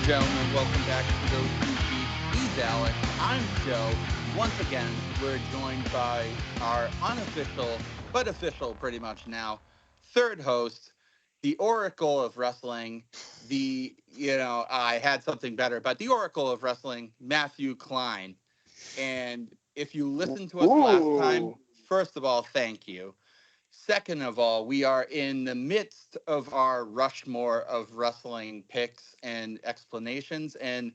and gentlemen, welcome back to Those Two Geeks. He's Alex. I'm Joe. Once again, we're joined by our unofficial, but official pretty much now, third host, the Oracle of Wrestling, I had something better, but the Oracle of Wrestling, Matthew Klein. And if you listened to us last time, first of all, thank you. Second of all, we are in the midst of our Rushmore of wrestling picks and explanations, and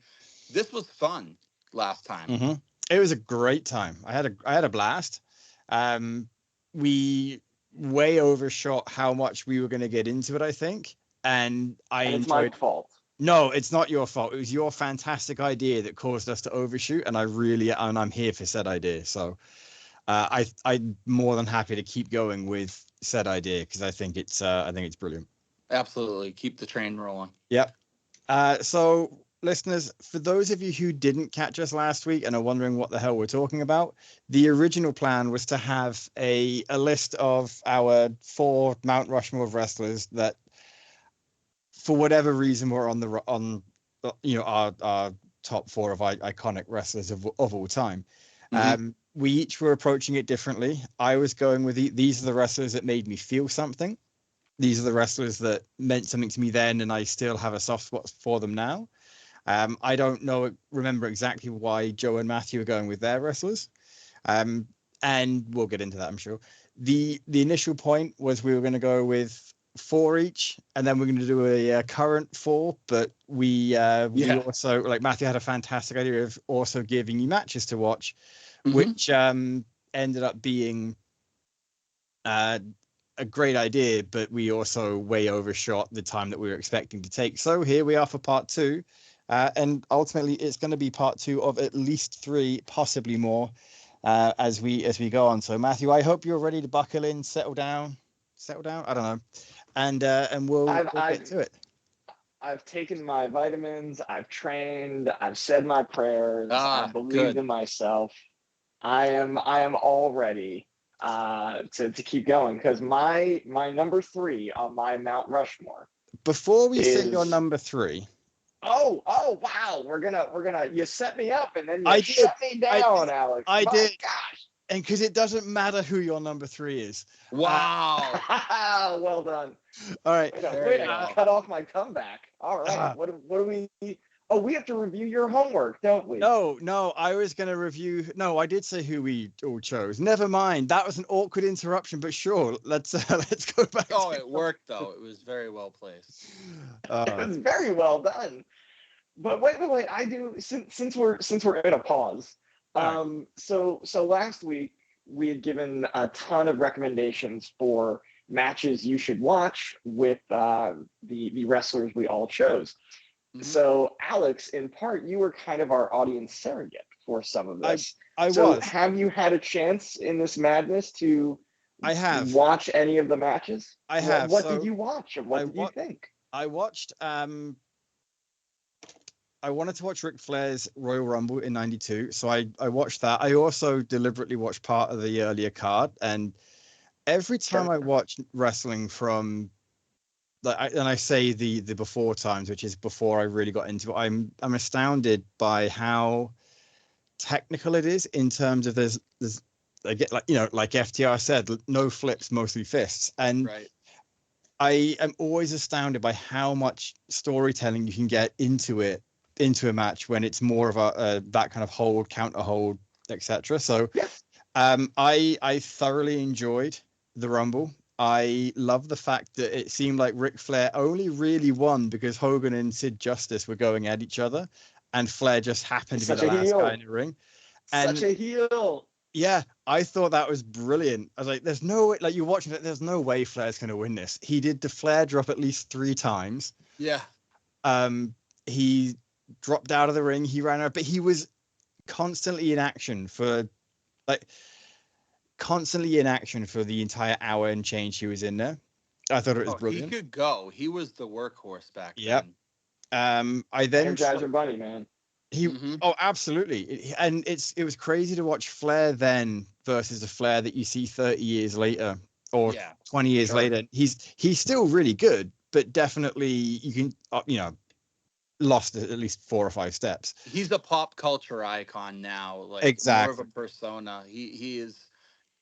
this was fun last time. Mm-hmm. It was a great time. I had a blast. We way overshot how much we were going to get into it, I think, and it's my fault. No, it's not your fault. It was your fantastic idea that caused us to overshoot, and I'm here for said idea. So. I'm more than happy to keep going with said idea because I think it's brilliant. Absolutely, keep the train rolling. Yep. So, listeners, for those of you who didn't catch us last week and are wondering what the hell we're talking about, the original plan was to have a list of our 4 Mount Rushmore of wrestlers that, for whatever reason, were on our top 4 of iconic wrestlers of all time. Mm-hmm. We each were approaching it differently. I was going with these are the wrestlers that made me feel something. These are the wrestlers that meant something to me then, and I still have a soft spot for them now. I don't remember exactly why Joe and Matthew are going with their wrestlers. And we'll get into that, I'm sure. The initial point was we were going to go with 4 each, and then we're going to do a current 4, but we also, like, Matthew had a fantastic idea of also giving you matches to watch, mm-hmm. which ended up being a great idea, but we also way overshot the time that we were expecting to take. So here we are for part 2, and ultimately it's going to be part 2 of at least 3, possibly more, as we go on. So Matthew, I hope you're ready to buckle in, settle down. I don't know. And we'll get to it. I've taken my vitamins. I've trained. I've said my prayers. I believe in myself. I am all ready to keep going because my number 3 on my Mount Rushmore. Before we say your number 3. Oh wow! We're gonna. You set me up and then you shut me down, Alex. I did. Gosh. And because it doesn't matter who your number 3 is. Wow. Well done. All right. Wait, I cut off my comeback. All right. What do we... Oh, we have to review your homework, don't we? No. I was going to review... No, I did say who we all chose. Never mind. That was an awkward interruption, but sure. Let's go back. Oh, it worked, though. It was very well placed. It was very well done. But wait. I do... Since we're in a pause... So last week we had given a ton of recommendations for matches you should watch with the wrestlers we all chose. Mm-hmm. So Alex, in part, you were kind of our audience surrogate for some of this. I was. Have you had a chance in this madness to watch any of the matches? I have. What did you watch and what did you think? I watched I wanted to watch Ric Flair's Royal Rumble in '92, so I watched that. I also deliberately watched part of the earlier card, and every time I watch wrestling from, I say the before times, which is before I really got into it, I'm astounded by how technical it is in terms of there's I get like FTR said, no flips, mostly fists, and right. I am always astounded by how much storytelling you can get into a match when it's more of a that kind of hold, counter hold, etc. So I thoroughly enjoyed the Rumble. I love the fact that it seemed like Ric Flair only really won because Hogan and Sid Justice were going at each other, and Flair just happened to be the last guy in the ring. Such a heel. Yeah, I thought that was brilliant. I was like, there's no way, like, you're watching it, there's no way Flair's going to win this. He did the Flair drop at least 3 times. Yeah. He dropped out of the ring, he ran out, but he was constantly in action for the entire hour and change he was in there. I thought it was brilliant. He could go. He was the workhorse back then. I then Energizer Bunny, man. Oh, absolutely. And it was crazy to watch Flair then versus the Flair that you see 30 years later or 20 years later. He's still really good, but definitely you can lost at least 4 or 5 steps. He's a pop culture icon now, like more of Exactly. a persona. He is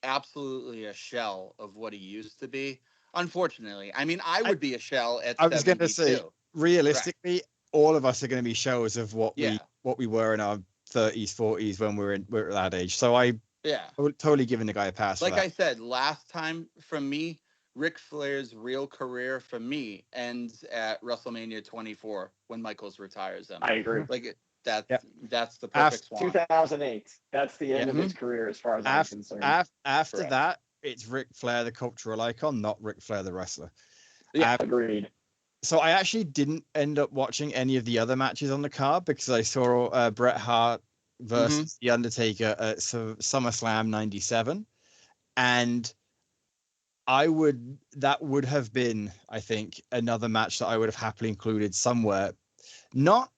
absolutely a shell of what he used to be. Unfortunately, I mean, I would be a shell at I was going to say, 72. realistically, all of us are going to be shells of what Yeah, we were in our 30s, 40s when we were at that age. So I yeah. would totally giving the guy a pass for Like that. I said, last time from me, Ric Flair's real career for me ends at WrestleMania 24 when Michaels retires him. I agree. Like Yeah. that's the perfect swan. 2008. That's the end Yeah. of his career, as far as I'm concerned. After Correct. that, it's Ric Flair, the cultural icon, not Ric Flair, the wrestler. Yeah. Agreed. So I actually didn't end up watching any of the other matches on the card because I saw Bret Hart versus The Undertaker at SummerSlam 97. And that would have been, I think, another match that I would have happily included somewhere. Not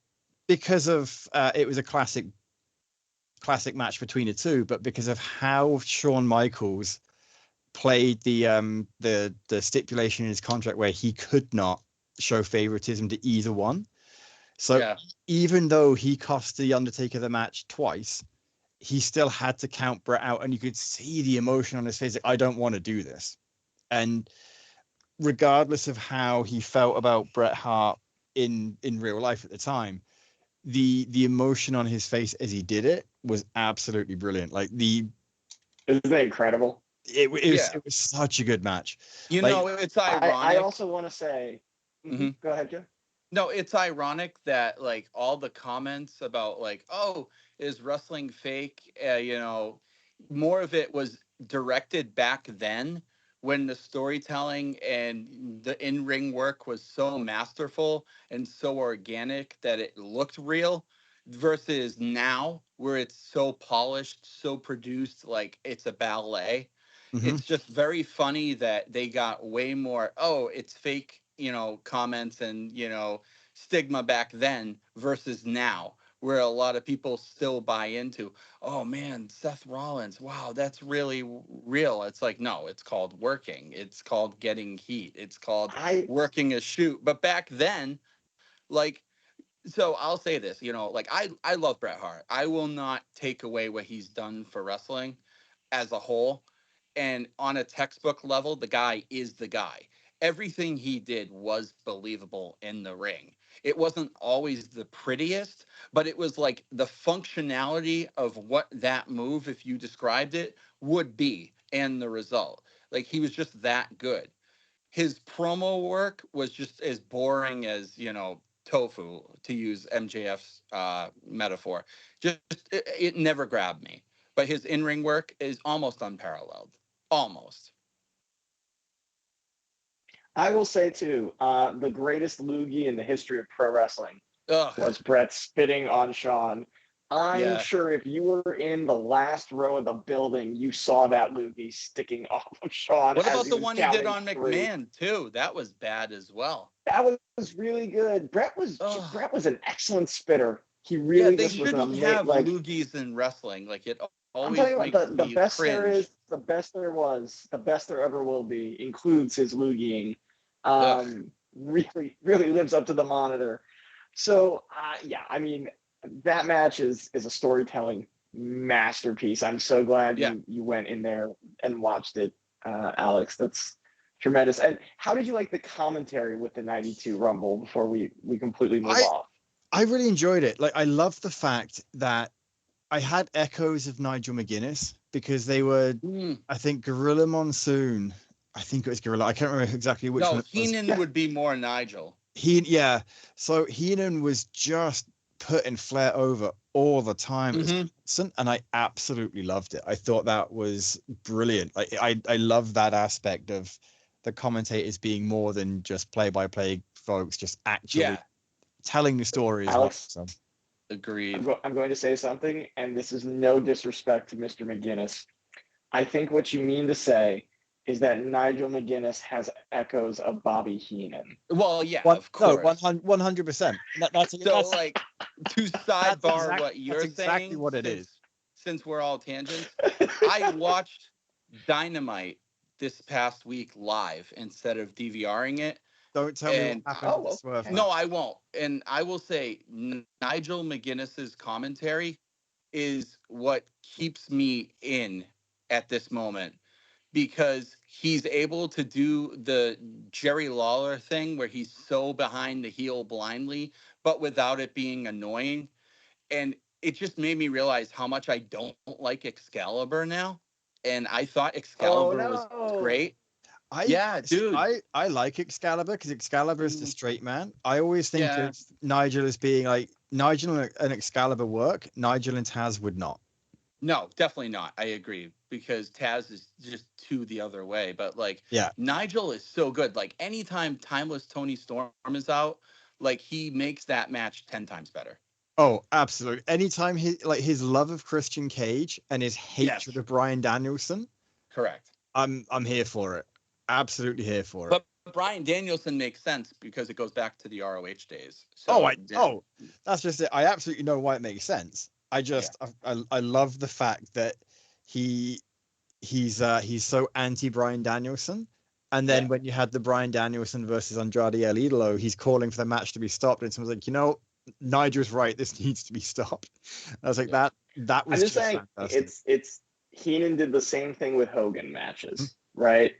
because of it was a classic match between the two, but because of how Shawn Michaels played the stipulation in his contract where he could not show favoritism to either one. So even though he cost the Undertaker the match twice, he still had to count Bret out, and you could see the emotion on his face. Like, I don't want to do this. And regardless of how he felt about Bret Hart in real life at the time, the emotion on his face as he did it was absolutely brilliant. Like Isn't that incredible? It was such a good match. You like, know, it's ironic. I also want to say, go ahead, Joe. No, it's ironic that like all the comments about like, oh, is wrestling fake? You know, more of it was directed back then when the storytelling and the in-ring work was so masterful and so organic that it looked real versus now where it's so polished, so produced, like it's a ballet. It's just very funny that they got way more, oh, it's fake, you know, comments and, you know, stigma back then versus now, where a lot of people still buy into, oh man, Seth Rollins, wow, that's really real. It's like, no, it's called working. It's called getting heat. It's called working a shoot. But back then, like, so I'll say this, you know, like I love Bret Hart. I will not take away what he's done for wrestling as a whole. And on a textbook level, the guy is the guy. Everything he did was believable in the ring. It wasn't always the prettiest, but it was like the functionality of what that move, if you described it, would be and the result. Like he was just that good. His promo work was just as boring as, you know, tofu, to use MJF's metaphor. Just it never grabbed me. But his in-ring work is almost unparalleled. Almost. I will say too, the greatest loogie in the history of pro wrestling was Bret spitting on Shawn. I'm sure if you were in the last row of the building, you saw that loogie sticking off of Shawn. What about the one he did on McMahon too? That was bad as well. That was really good. Bret was an excellent spitter. He really they just was an shouldn't have loogies in wrestling. Like it always. I'm telling you, the best cringe. there is, the best there was, the best there ever will be includes his loogieing. Really lives up to the monitor. So yeah, I mean that match is a storytelling masterpiece. I'm so glad you went in there and watched it, Alex. That's tremendous. And how did you like the commentary with the 92 Rumble before we completely move off? I really enjoyed it. Like I love the fact that I had echoes of Nigel McGuinness because they were, I think, Gorilla Monsoon. I think it was Gorilla. I can't remember exactly which one. No, Heenan would be more Nigel. So Heenan was just putting Flair over all the time, and I absolutely loved it. I thought that was brilliant. Like I love that aspect of the commentators being more than just play-by-play folks, just actually telling the story. Alex, well, so. Agreed. I'm going to say something, and this is no disrespect to Mr. McGuinness. I think what you mean to say is that Nigel McGuinness has echoes of Bobby Heenan. Well, yeah, of course. No, 100%. That's like to sidebar what you're saying. Exactly what it is. Since we're all tangents, I watched Dynamite this past week live instead of DVRing it. Don't tell me what And happened in the Swerve okay. match. no, I won't. And I will say Nigel McGuinness's commentary is what keeps me in at this moment, because he's able to do the Jerry Lawler thing where he's so behind the heel blindly, but without it being annoying. And it just made me realize how much I don't like Excalibur now. And I thought Oh Excalibur was no. great. I Yeah, see, dude. I like Excalibur because Excalibur is the Mm. straight man. I always think Yeah. of Nigel as being like Nigel and Excalibur work. Nigel and Taz would not. No, definitely not. I agree, because Taz is just too the other way. But like Yeah. Nigel is so good. Like anytime Timeless Tony Storm is out, like he makes that match 10 times better. Oh, absolutely. Anytime his love of Christian Cage and his hatred Yes, of Bryan Danielson, correct. I'm here for it. Absolutely here for it. But Brian Danielson makes sense because it goes back to the ROH days. Oh, So that's just it. I absolutely know why it makes sense. I yeah, just I love the fact that he he's so anti Bryan Danielson. And then yeah, when you had the Bryan Danielson versus Andrade El Idolo, he's calling for the match to be stopped, and someone's like, Nigel's right, this needs to be stopped. I was like, yeah. that I'm was just just saying fantastic. it's Heenan did the same thing with Hogan Mhm. matches, right?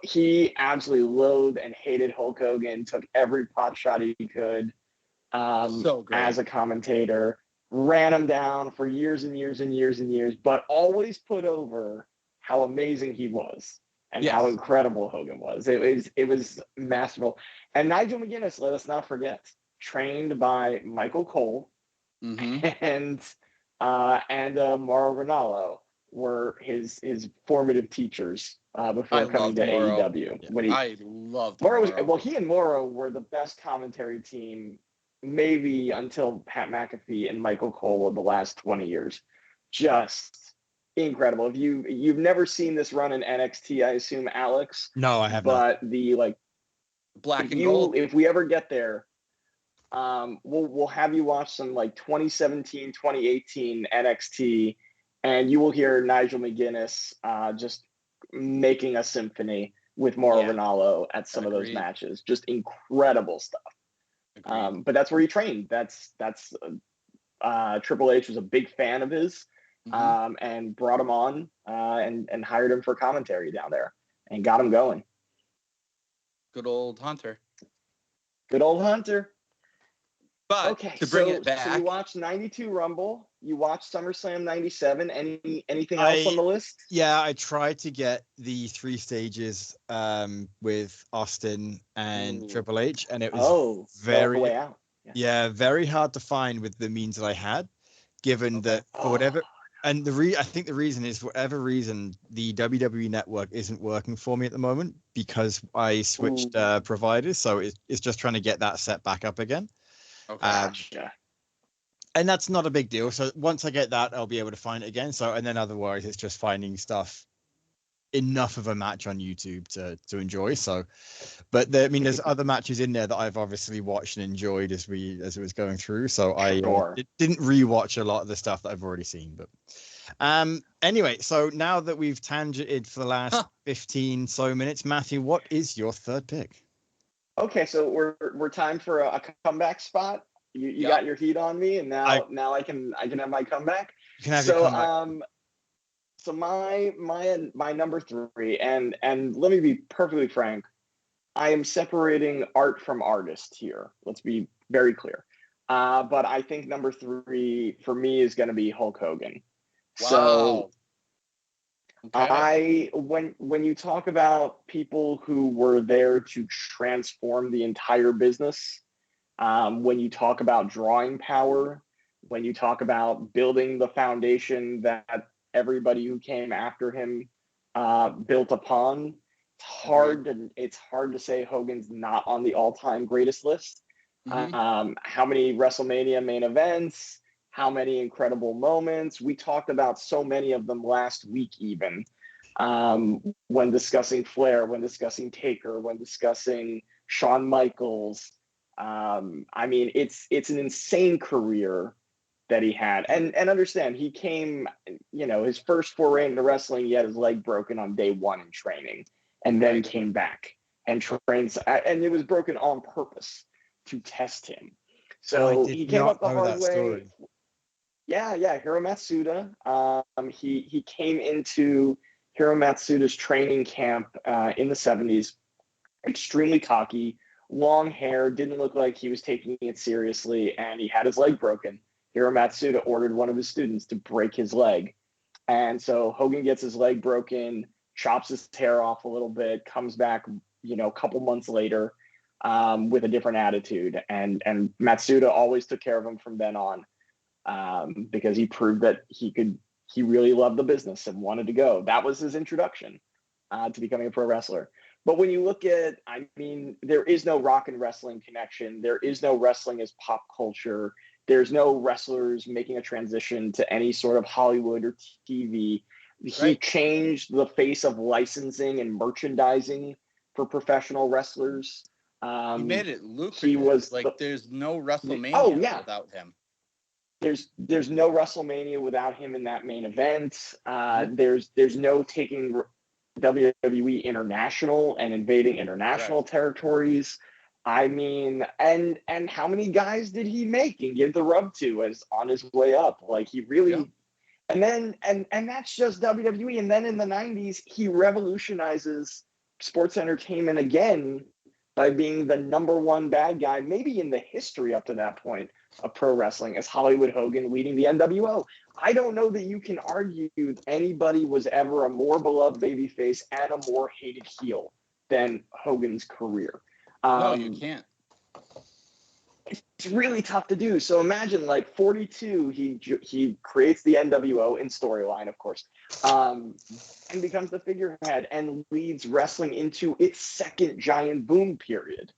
He absolutely loathed and hated Hulk Hogan, took every pot shot he could So as great. a commentator, ran him down for years and years and years and years, but always put over how amazing he was and how Yes. incredible Hogan was. It was masterful. And Nigel McGuinness, let us not forget, trained by Michael Cole Mm-hmm. and Mauro Ranallo were his formative teachers I before coming loved to Morrow. AEW. Yeah. When he I loved Morrow was Morrow. well, he and Morrow were the best commentary team, maybe until Pat McAfee and Michael Cole of the last 20 years. Just incredible. If you've never seen this run in NXT, I assume, Alex, No, I have not. but the like Black and gold. if we ever get there, we'll have you watch some like 2017, 2018 NXT, and you will hear Nigel McGuinness just making a symphony with Mauro Yeah. Ranallo at some of those Agreed. matches. Just incredible stuff. Agreed. But that's where he trained. That's Triple H was a big fan of his, Mm-hmm. and brought him on and hired him for commentary down there and got him going. Good old Hunter. Good old Hunter. But Okay, to bring so it you back, watched 92 Rumble, you watched SummerSlam 97. Anything else on I the list? Yeah, I tried to get the 3 stages with Austin and Ooh. Triple H, and it was Oh, fell the very way out. yeah, very hard to find with the means that I had, given okay. that for whatever and I think the reason is, for whatever reason, the WWE Network isn't working for me at the moment because I switched Ooh, providers, so it's just trying to get that set back up again. Okay. gotcha. And that's not a big deal. So once I get that, I'll be able to find it again. So and then otherwise, it's just finding stuff enough of a match on YouTube to enjoy. So, but there's other matches in there that I've obviously watched and enjoyed as it was going through. So I Sure. didn't rewatch a lot of the stuff that I've already seen. But anyway, so now that we've tangented for the last 15 so minutes, Matthew, what is your third pick? Okay, so we're time for a comeback spot. You Yep. got your heat on me, and now I can have my comeback. You can have your So comeback. so my number 3, and let me be perfectly frank, I am separating art from artist here. Let's be very clear. But I think number 3 for me is going to be Hulk Hogan. So Okay. when you talk about people who were there to transform the entire business, when you talk about drawing power, when you talk about building the foundation that everybody who came after him built upon, it's hard to say Hogan's not on the all-time greatest list. Mm-hmm. How many WrestleMania main events? How many incredible moments? We talked about so many of them last week, even when discussing Flair, when discussing Taker, when discussing Shawn Michaels. I mean, it's an insane career that he had, and understand he came, his first foray into wrestling, he had his leg broken on day 1 in training, and then Right. came back and trains, and it was broken on purpose to test him. Oh, I So did he came not up the know hard that way. story. Yeah, Hiro Matsuda. He came into Hiro Matsuda's training camp in the 70s, extremely cocky, long hair, didn't look like he was taking it seriously, and he had his leg broken. Hiro Matsuda ordered one of his students to break his leg. And so Hogan gets his leg broken, chops his hair off a little bit, comes back, a couple months later with a different attitude. And Matsuda always took care of him from then on because he proved that he really loved the business and wanted to go. That was his introduction to becoming a pro wrestler. But when you look at, there is no rock and wrestling connection. There is no wrestling as pop culture. There's no wrestlers making a transition to any sort of Hollywood or TV. He changed the face of licensing and merchandising for professional wrestlers. He made it lucrative. He was there's no WrestleMania without him. There's no WrestleMania without him in that main event. There's no taking WWE international and invading international territories. And how many guys did he make and give the rub to as on his way up? Like he really, and that's just WWE. And then in the 90s, he revolutionizes sports entertainment again by being the number one bad guy, maybe in the history up to that point of pro wrestling, as Hollywood Hogan leading the NWO. I don't know that you can argue anybody was ever a more beloved babyface and a more hated heel than Hogan's career. No, you can't. It's really tough to do. So imagine, 42, he creates the NWO in storyline, of course, and becomes the figurehead and leads wrestling into its second giant boom period.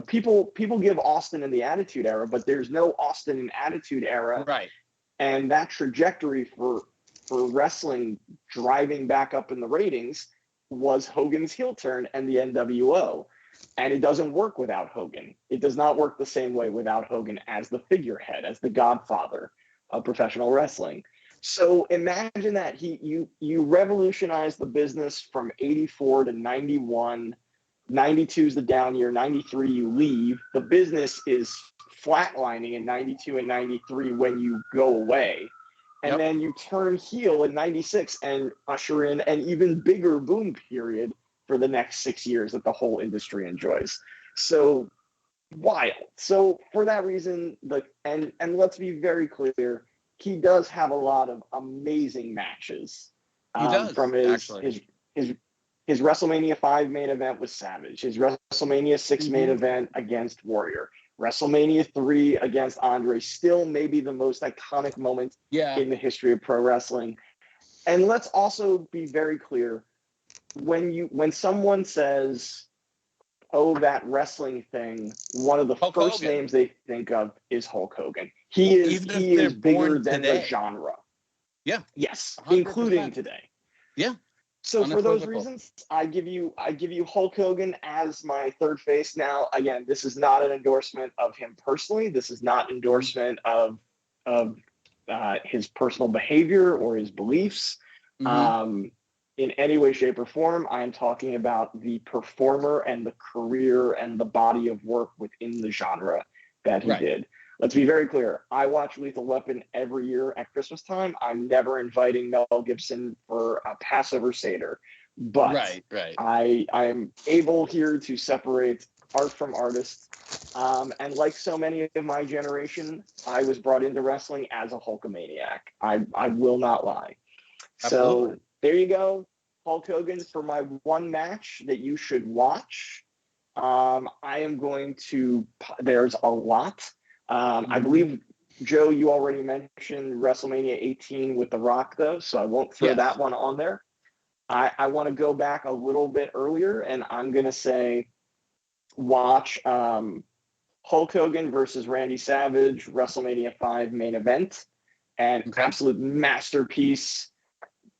People give Austin in the Attitude Era, but there's no Austin in Attitude Era. Right. And that trajectory for wrestling driving back up in the ratings was Hogan's heel turn and the NWO. And it doesn't work without Hogan. It does not work the same way without Hogan as the figurehead, as the godfather of professional wrestling. So imagine that you revolutionized the business from 84 to 91. 92 is the down year. 93 you leave. The business is flatlining in 92 and 93 when you go away. And then you turn heel in 96 and usher in an even bigger boom period for the next 6 years that the whole industry enjoys. So wild. So for that reason, and let's be very clear, he does have a lot of amazing matches. He does, from his WrestleMania 5 main event with Savage, his WrestleMania 6 main event against Warrior, WrestleMania 3 against Andre, still maybe the most iconic moment in the history of pro wrestling. And let's also be very clear, when someone says, oh, that wrestling thing, one of the first names they think of is Hulk Hogan. He is bigger than the genre. Yeah. Yes, 100%. including today. Yeah. So for those reasons, I give you Hulk Hogan as my third face. Now, again, this is not an endorsement of him personally. This is not endorsement of his personal behavior or his beliefs in any way, shape, or form. I am talking about the performer and the career and the body of work within the genre that he did. Let's be very clear. I watch Lethal Weapon every year at Christmas time. I'm never inviting Mel Gibson for a Passover Seder. But I am able here to separate art from artist. And like so many of my generation, I was brought into wrestling as a Hulkamaniac. I will not lie. Absolutely. So there you go. Hulk Hogan for my one match that you should watch. I am going to, there's a lot. I believe, Joe, you already mentioned WrestleMania 18 with The Rock, though, so I won't throw that one on there. I want to go back a little bit earlier, and I'm going to say watch Hulk Hogan versus Randy Savage, WrestleMania 5 main event, an absolute masterpiece,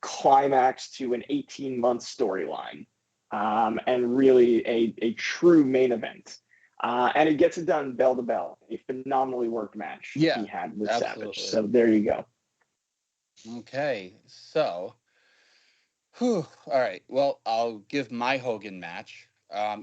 climax to an 18-month storyline, and really a true main event. And it gets it done bell to bell. A phenomenally worked match he had with Savage. So there you go. Okay, so, all right. Well, I'll give my Hogan match.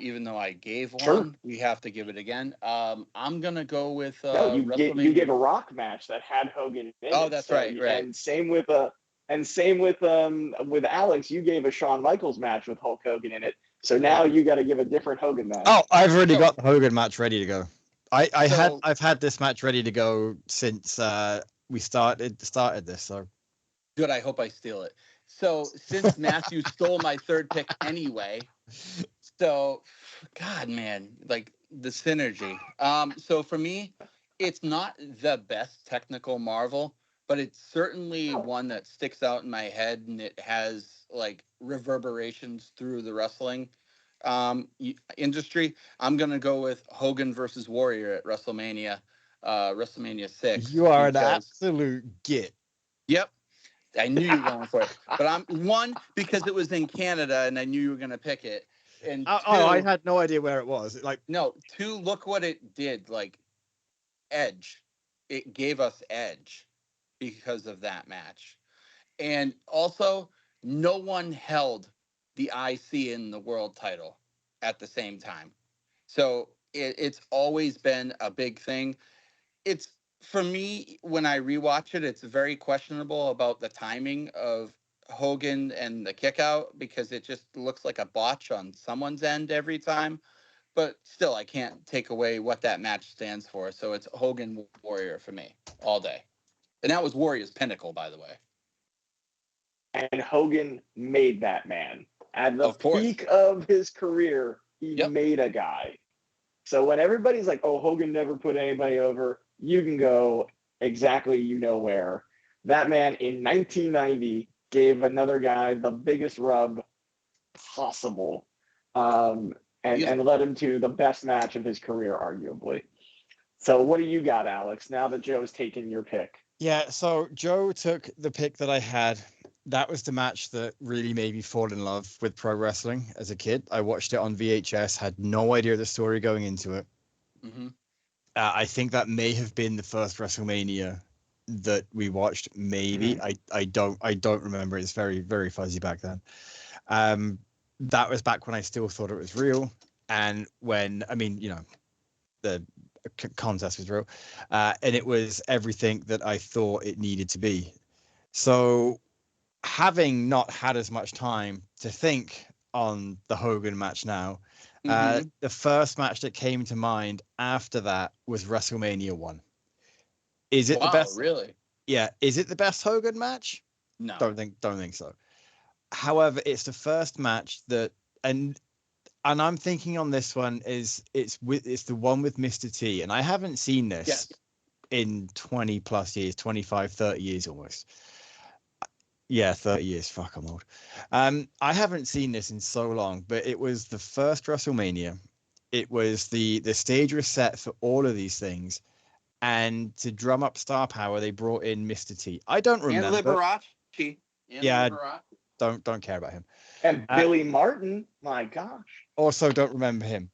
Even though I gave Sure. one, we have to give it again. I'm gonna go with No, you WrestleMania. gave a Rock match that had Hogan in Oh, it. that's So, right. and same with with Alex, you gave a Shawn Michaels match with Hulk Hogan in it. So now you got to give a different Hogan match. Oh, I've already So- got the Hogan match ready to go. So- I've had this match ready to go since we started this. So Good. I hope I steal it. So since Matthew stole my third pick anyway, so God, man, like the synergy. So for me, it's not the best technical marvel, but it's certainly one that sticks out in my head, and it has like reverberations through the wrestling industry. I'm gonna go with Hogan versus Warrior at WrestleMania 6. you are an because- absolute git. Yep. I knew you were going for it, but I'm one because it was in Canada and I knew you were going to pick it. And two, I had no idea where it was. Like, no, two, look what it did. Like edge, it gave us edge because of that match. And also, no one held the IC in the world title at the same time. So it's always been a big thing. It's for me when I rewatch it, it's very questionable about the timing of Hogan and the kick out because it just looks like a botch on someone's end every time. But still, I can't take away what that match stands for. So it's Hogan Warrior for me all day. And that was Warrior's pinnacle, by the way. And Hogan made that man. At the Of course. peak of his career, he Yep. made a guy. So when everybody's like, oh, Hogan never put anybody over, you can go exactly you know where. That man in 1990 gave another guy the biggest rub possible, and led him to the best match of his career, arguably. So what do you got, Alex, now that Joe's taken your pick? yeah, so Joe took the pick that I had. That was the match that really made me fall in love with pro wrestling as a kid. I watched it on VHS, had no idea the story going into it. Mm-hmm. I think that may have been the first WrestleMania that we watched. Maybe I don't remember. It's very, very fuzzy back then. That was back when I still thought it was real, and when the contest was real, and it was everything that I thought it needed to be. So, having not had as much time to think on the Hogan match now, the first match that came to mind after that was WrestleMania 1. Is it the best? Really? Yeah. Is it the best Hogan match? No. Don't think so. However, it's the first match that, and I'm thinking on this one it's the one with Mr. T, and I haven't seen this in 20 plus years, 25, 30 years almost. Yeah, 30 years. Fuck, I'm old. I haven't seen this in so long, but it was the first WrestleMania. It was the stage was set for all of these things, and to drum up star power, they brought in Mr. T. I don't remember. And Liberace. Don't care about him. And Billy Martin, my gosh. Also, don't remember him.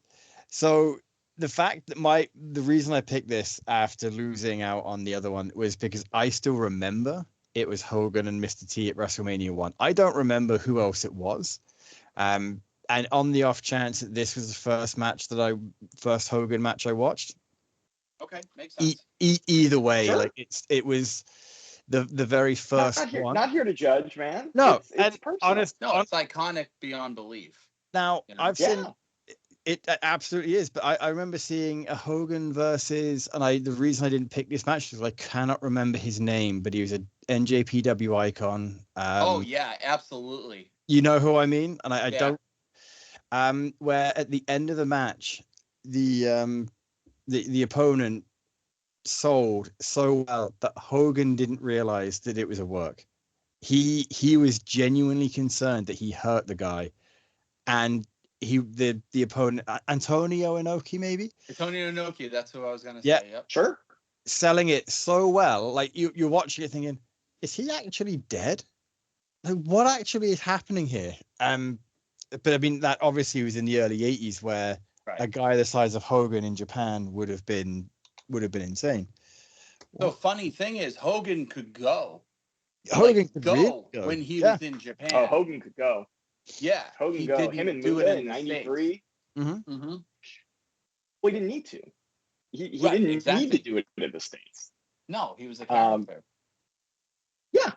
So the fact that the reason I picked this after losing out on the other one was because I still remember it was Hogan and Mr. T at WrestleMania 1. I don't remember who else it was. And on the off chance that this was the first Hogan match I watched. Okay, makes sense. Either way, Sure. like it was the very first one. Not here to judge, man. No, it's personal. It's iconic beyond belief. Now, You know? I've seen it absolutely is, but I remember seeing a Hogan versus, and the reason I didn't pick this match is I cannot remember his name, but he was a NJPW icon. Oh yeah, absolutely. You know who I mean? And I don't. Where at the end of the match, the opponent sold so well that Hogan didn't realize that it was a work. He was genuinely concerned that he hurt the guy, and the opponent, Antonio Inoki, maybe Antonio Inoki, that's who I was gonna say. Yep. Sure. Selling it so well, like you're watching it thinking, is he actually dead? Like, what actually is happening here? But I mean, that obviously was in the early 80s, where a guy the size of Hogan in Japan would have been insane. The funny thing is, Hogan could go. Hogan could go really when he was in Japan. Oh, Hogan could go. Yeah, Hogan go. Him and Muda in '93. Mm-hmm. Mm-hmm. Well, he didn't need to. He Right, didn't exactly. need to do it in the States. No, he was a character. Yeah,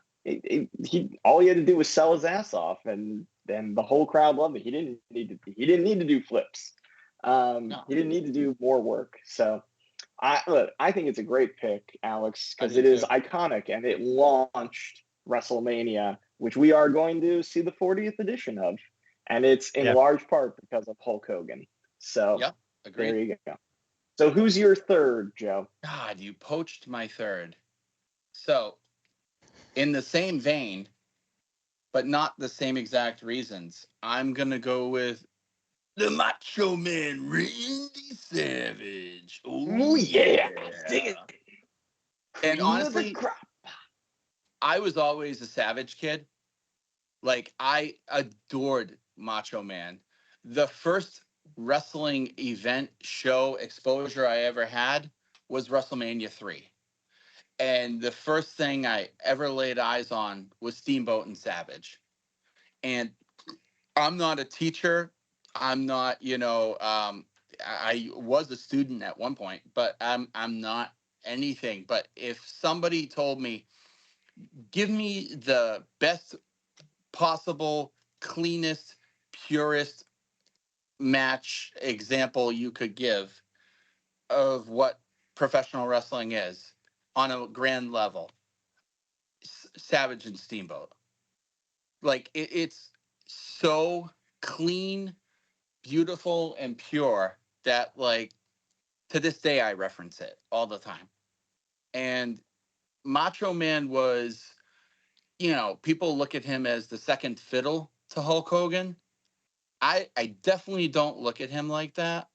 all he had to do was sell his ass off, and then the whole crowd loved it. He didn't need to do flips. No. He didn't need to do more work. So I think it's a great pick, Alex, I because do it is too. iconic and it launched WrestleMania, which we are going to see the 40th edition of, and it's in Yeah. large part because of Hulk Hogan. So Yep, there agreed. you go. So who's your third, Joe? God, you poached my third. So, in the same vein, but not the same exact reasons, I'm gonna go with the Macho Man, Randy Savage. Oh Oh yeah, dig yeah. it. And Cream of the honestly, crop. I was always a Savage kid. Like, I adored Macho Man. The first wrestling event show exposure I ever had was WrestleMania 3. And the first thing I ever laid eyes on was Steamboat and Savage. And I'm not a teacher. I'm not, I was a student at one point, but I'm not anything. But if somebody told me, give me the best possible, cleanest, purest match example you could give of what professional wrestling is on a grand level, Savage and Steamboat. Like, it's so clean, beautiful, and pure that, like, to this day I reference it all the time. And Macho Man was, people look at him as the second fiddle to Hulk Hogan. I definitely don't look at him like that,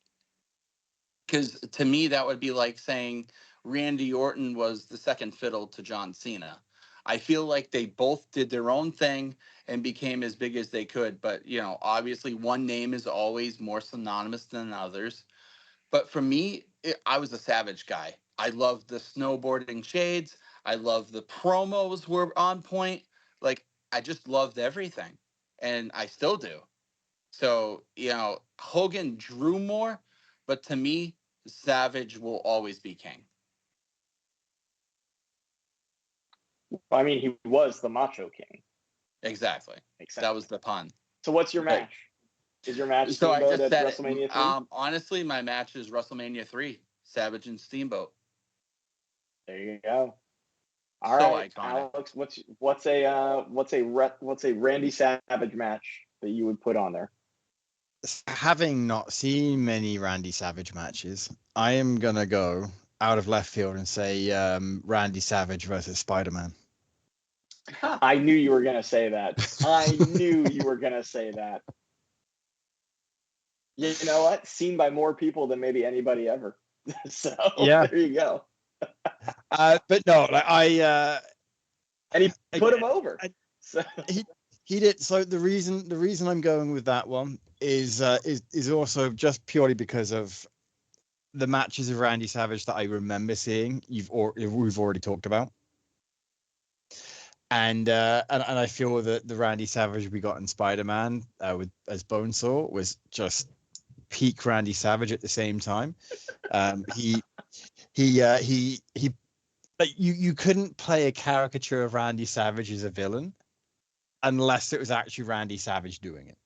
because to me that would be like saying Randy Orton was the second fiddle to John Cena. I feel like they both did their own thing and became as big as they could, but obviously one name is always more synonymous than others. But for me, I was a Savage guy. I loved the snowboarding shades. I loved the promos were on point. Like, I just loved everything, and I still do. So, Hogan drew more, but to me, Savage will always be king. I mean, he was the Macho King. Exactly. Makes sense. That was the pun. So what's your But, match? Is your match so I Steamboat just at said it. WrestleMania 3? Honestly, my match is WrestleMania 3, Savage and Steamboat. There you go. All So right, iconic. Alex, what's a Randy Savage match that you would put on there? Having not seen many Randy Savage matches, I am gonna go out of left field and say Randy Savage versus Spider-Man. I knew you were gonna say that. I knew you were gonna say that. You know what? Seen by more people than maybe anybody ever. So Yeah. there you go. But no, like and he put him over. So he did. So the reason I'm going with that one is also just purely because of the matches of Randy Savage that I remember seeing. We've already talked about, and I feel that the Randy Savage we got in Spider-Man with as Bonesaw was just peak Randy Savage at the same time. He like you couldn't play a caricature of Randy Savage as a villain unless it was actually Randy Savage doing it.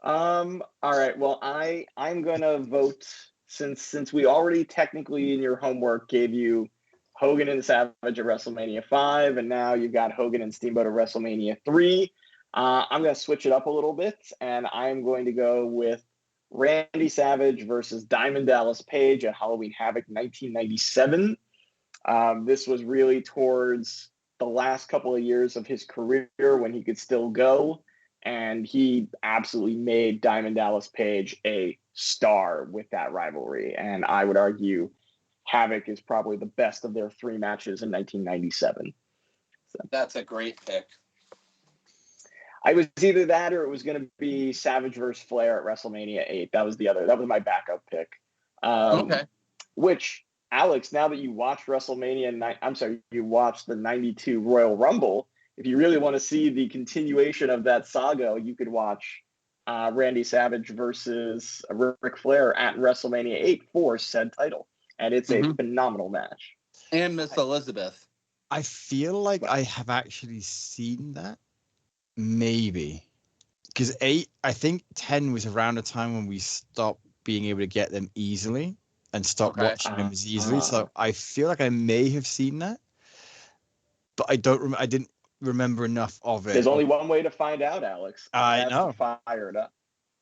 all right. Well, I'm gonna vote since we already technically in your homework gave you Hogan and Savage at WrestleMania 5, and now you've got Hogan and Steamboat at WrestleMania 3. I'm gonna switch it up a little bit, and I'm going to go with Randy Savage versus Diamond Dallas Page at Halloween Havoc 1997. This was really towards the last couple of years of his career when he could still go. And he absolutely made Diamond Dallas Page a star with that rivalry. And I would argue Havoc is probably the best of their three matches in 1997. So That's a great pick. I was either that or it was going to be Savage versus Flair at WrestleMania 8. That was my backup pick. Okay. Which, Alex, now that you watched you watched the 92 Royal Rumble, if you really want to see the continuation of that saga, you could watch Randy Savage versus Ric Flair at WrestleMania 8 for said title. And it's a phenomenal match. And Miss Elizabeth. I feel like I have actually seen that. Maybe. Because 8, I think 10 was around the time when we stopped being able to get them easily and stopped watching them as easily. So I feel like I may have seen that. But I didn't remember enough of it. There's only one way to find out, Alex. I know. Fire it up.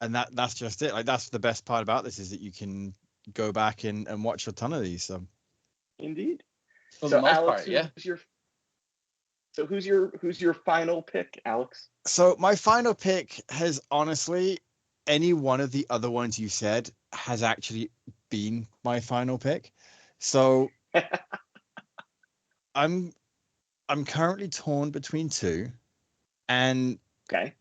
And that's just it. Like, that's the best part about this, is that you can go back and watch a ton of these. So indeed. For the most part, yeah. Who's your final pick, Alex? So my final pick has, honestly, any one of the other ones you said has actually been my final pick. So I'm currently torn between two. And okay.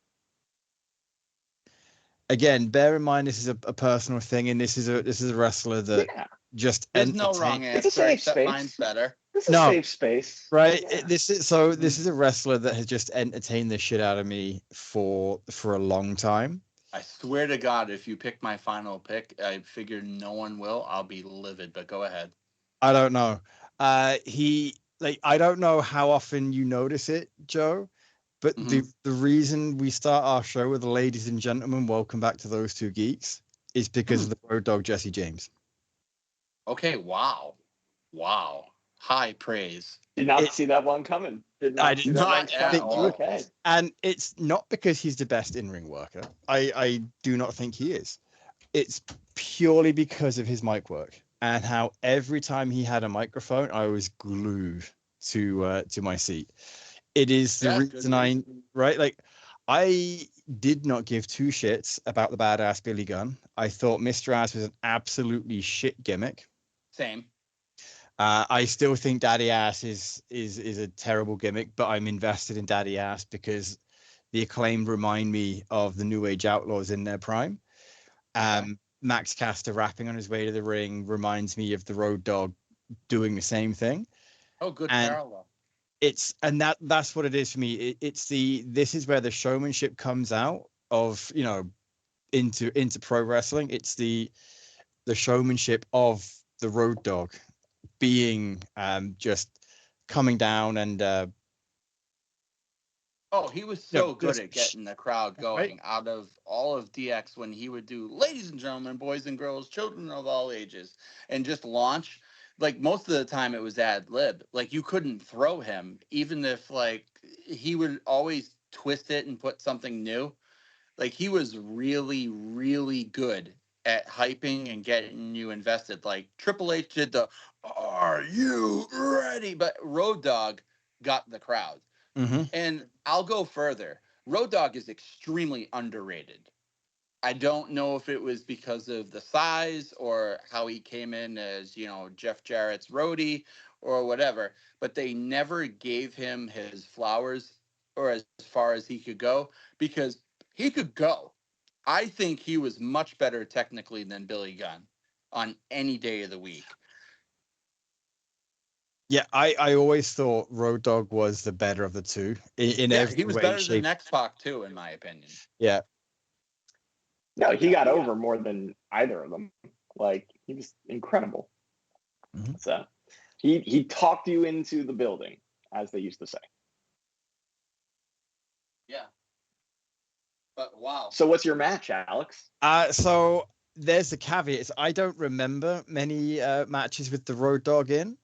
Again, bear in mind this is a personal thing, and this is a wrestler that just there's no wrong answer. It's a safe space. Mine's better. This is a safe space, right? Yeah. This is a wrestler that has just entertained the shit out of me for a long time. I swear to God, if you pick my final pick, I figure no one will. I'll be livid. But go ahead. I don't know. I don't know how often you notice it, Joe. But the reason we start our show with ladies and gentlemen, welcome back to Those Two Geeks, is because of the Road Dogg Jesse James. Okay, wow. High praise. Did not see that one coming. I did not think you would. Okay. And it's not because he's the best in-ring worker. I do not think he is. It's purely because of his mic work and how every time he had a microphone, I was glued to my seat. It is the reason I did not give two shits about the badass Billy Gunn. I thought Mr. Ass was an absolutely shit gimmick. Same. I still think Daddy Ass is a terrible gimmick, but I'm invested in Daddy Ass because the Acclaimed remind me of the New Age Outlaws in their prime. Max Caster rapping on his way to the ring reminds me of the Road Dogg doing the same thing. Oh, good parallel. That's what it is for me. This is where the showmanship comes out of, into pro wrestling. It's the showmanship of the Road Dogg being just coming down and he was so good at getting the crowd going out of all of DX when he would do ladies and gentlemen, boys and girls, children of all ages, and just launch. Like most of the time it was ad lib. Like you couldn't throw him, even if he would always twist it and put something new. Like he was really, really good at hyping and getting you invested. Like Triple H did the "Are you ready?" But Road Dogg got the crowd. And I'll go further. Road Dogg is extremely underrated. I don't know if it was because of the size or how he came in as, Jeff Jarrett's roadie or whatever, but they never gave him his flowers or as far as he could go because he could go. I think he was much better technically than Billy Gunn on any day of the week. Yeah, I always thought Road Dogg was the better of the two in every way. He was better than X-Pac too, in my opinion. Yeah. No, he got over more than either of them. Like he was incredible. So he talked you into the building, as they used to say. Yeah. But wow. So what's your match, Alex? So there's the caveats. I don't remember many matches with the Road Dogg in.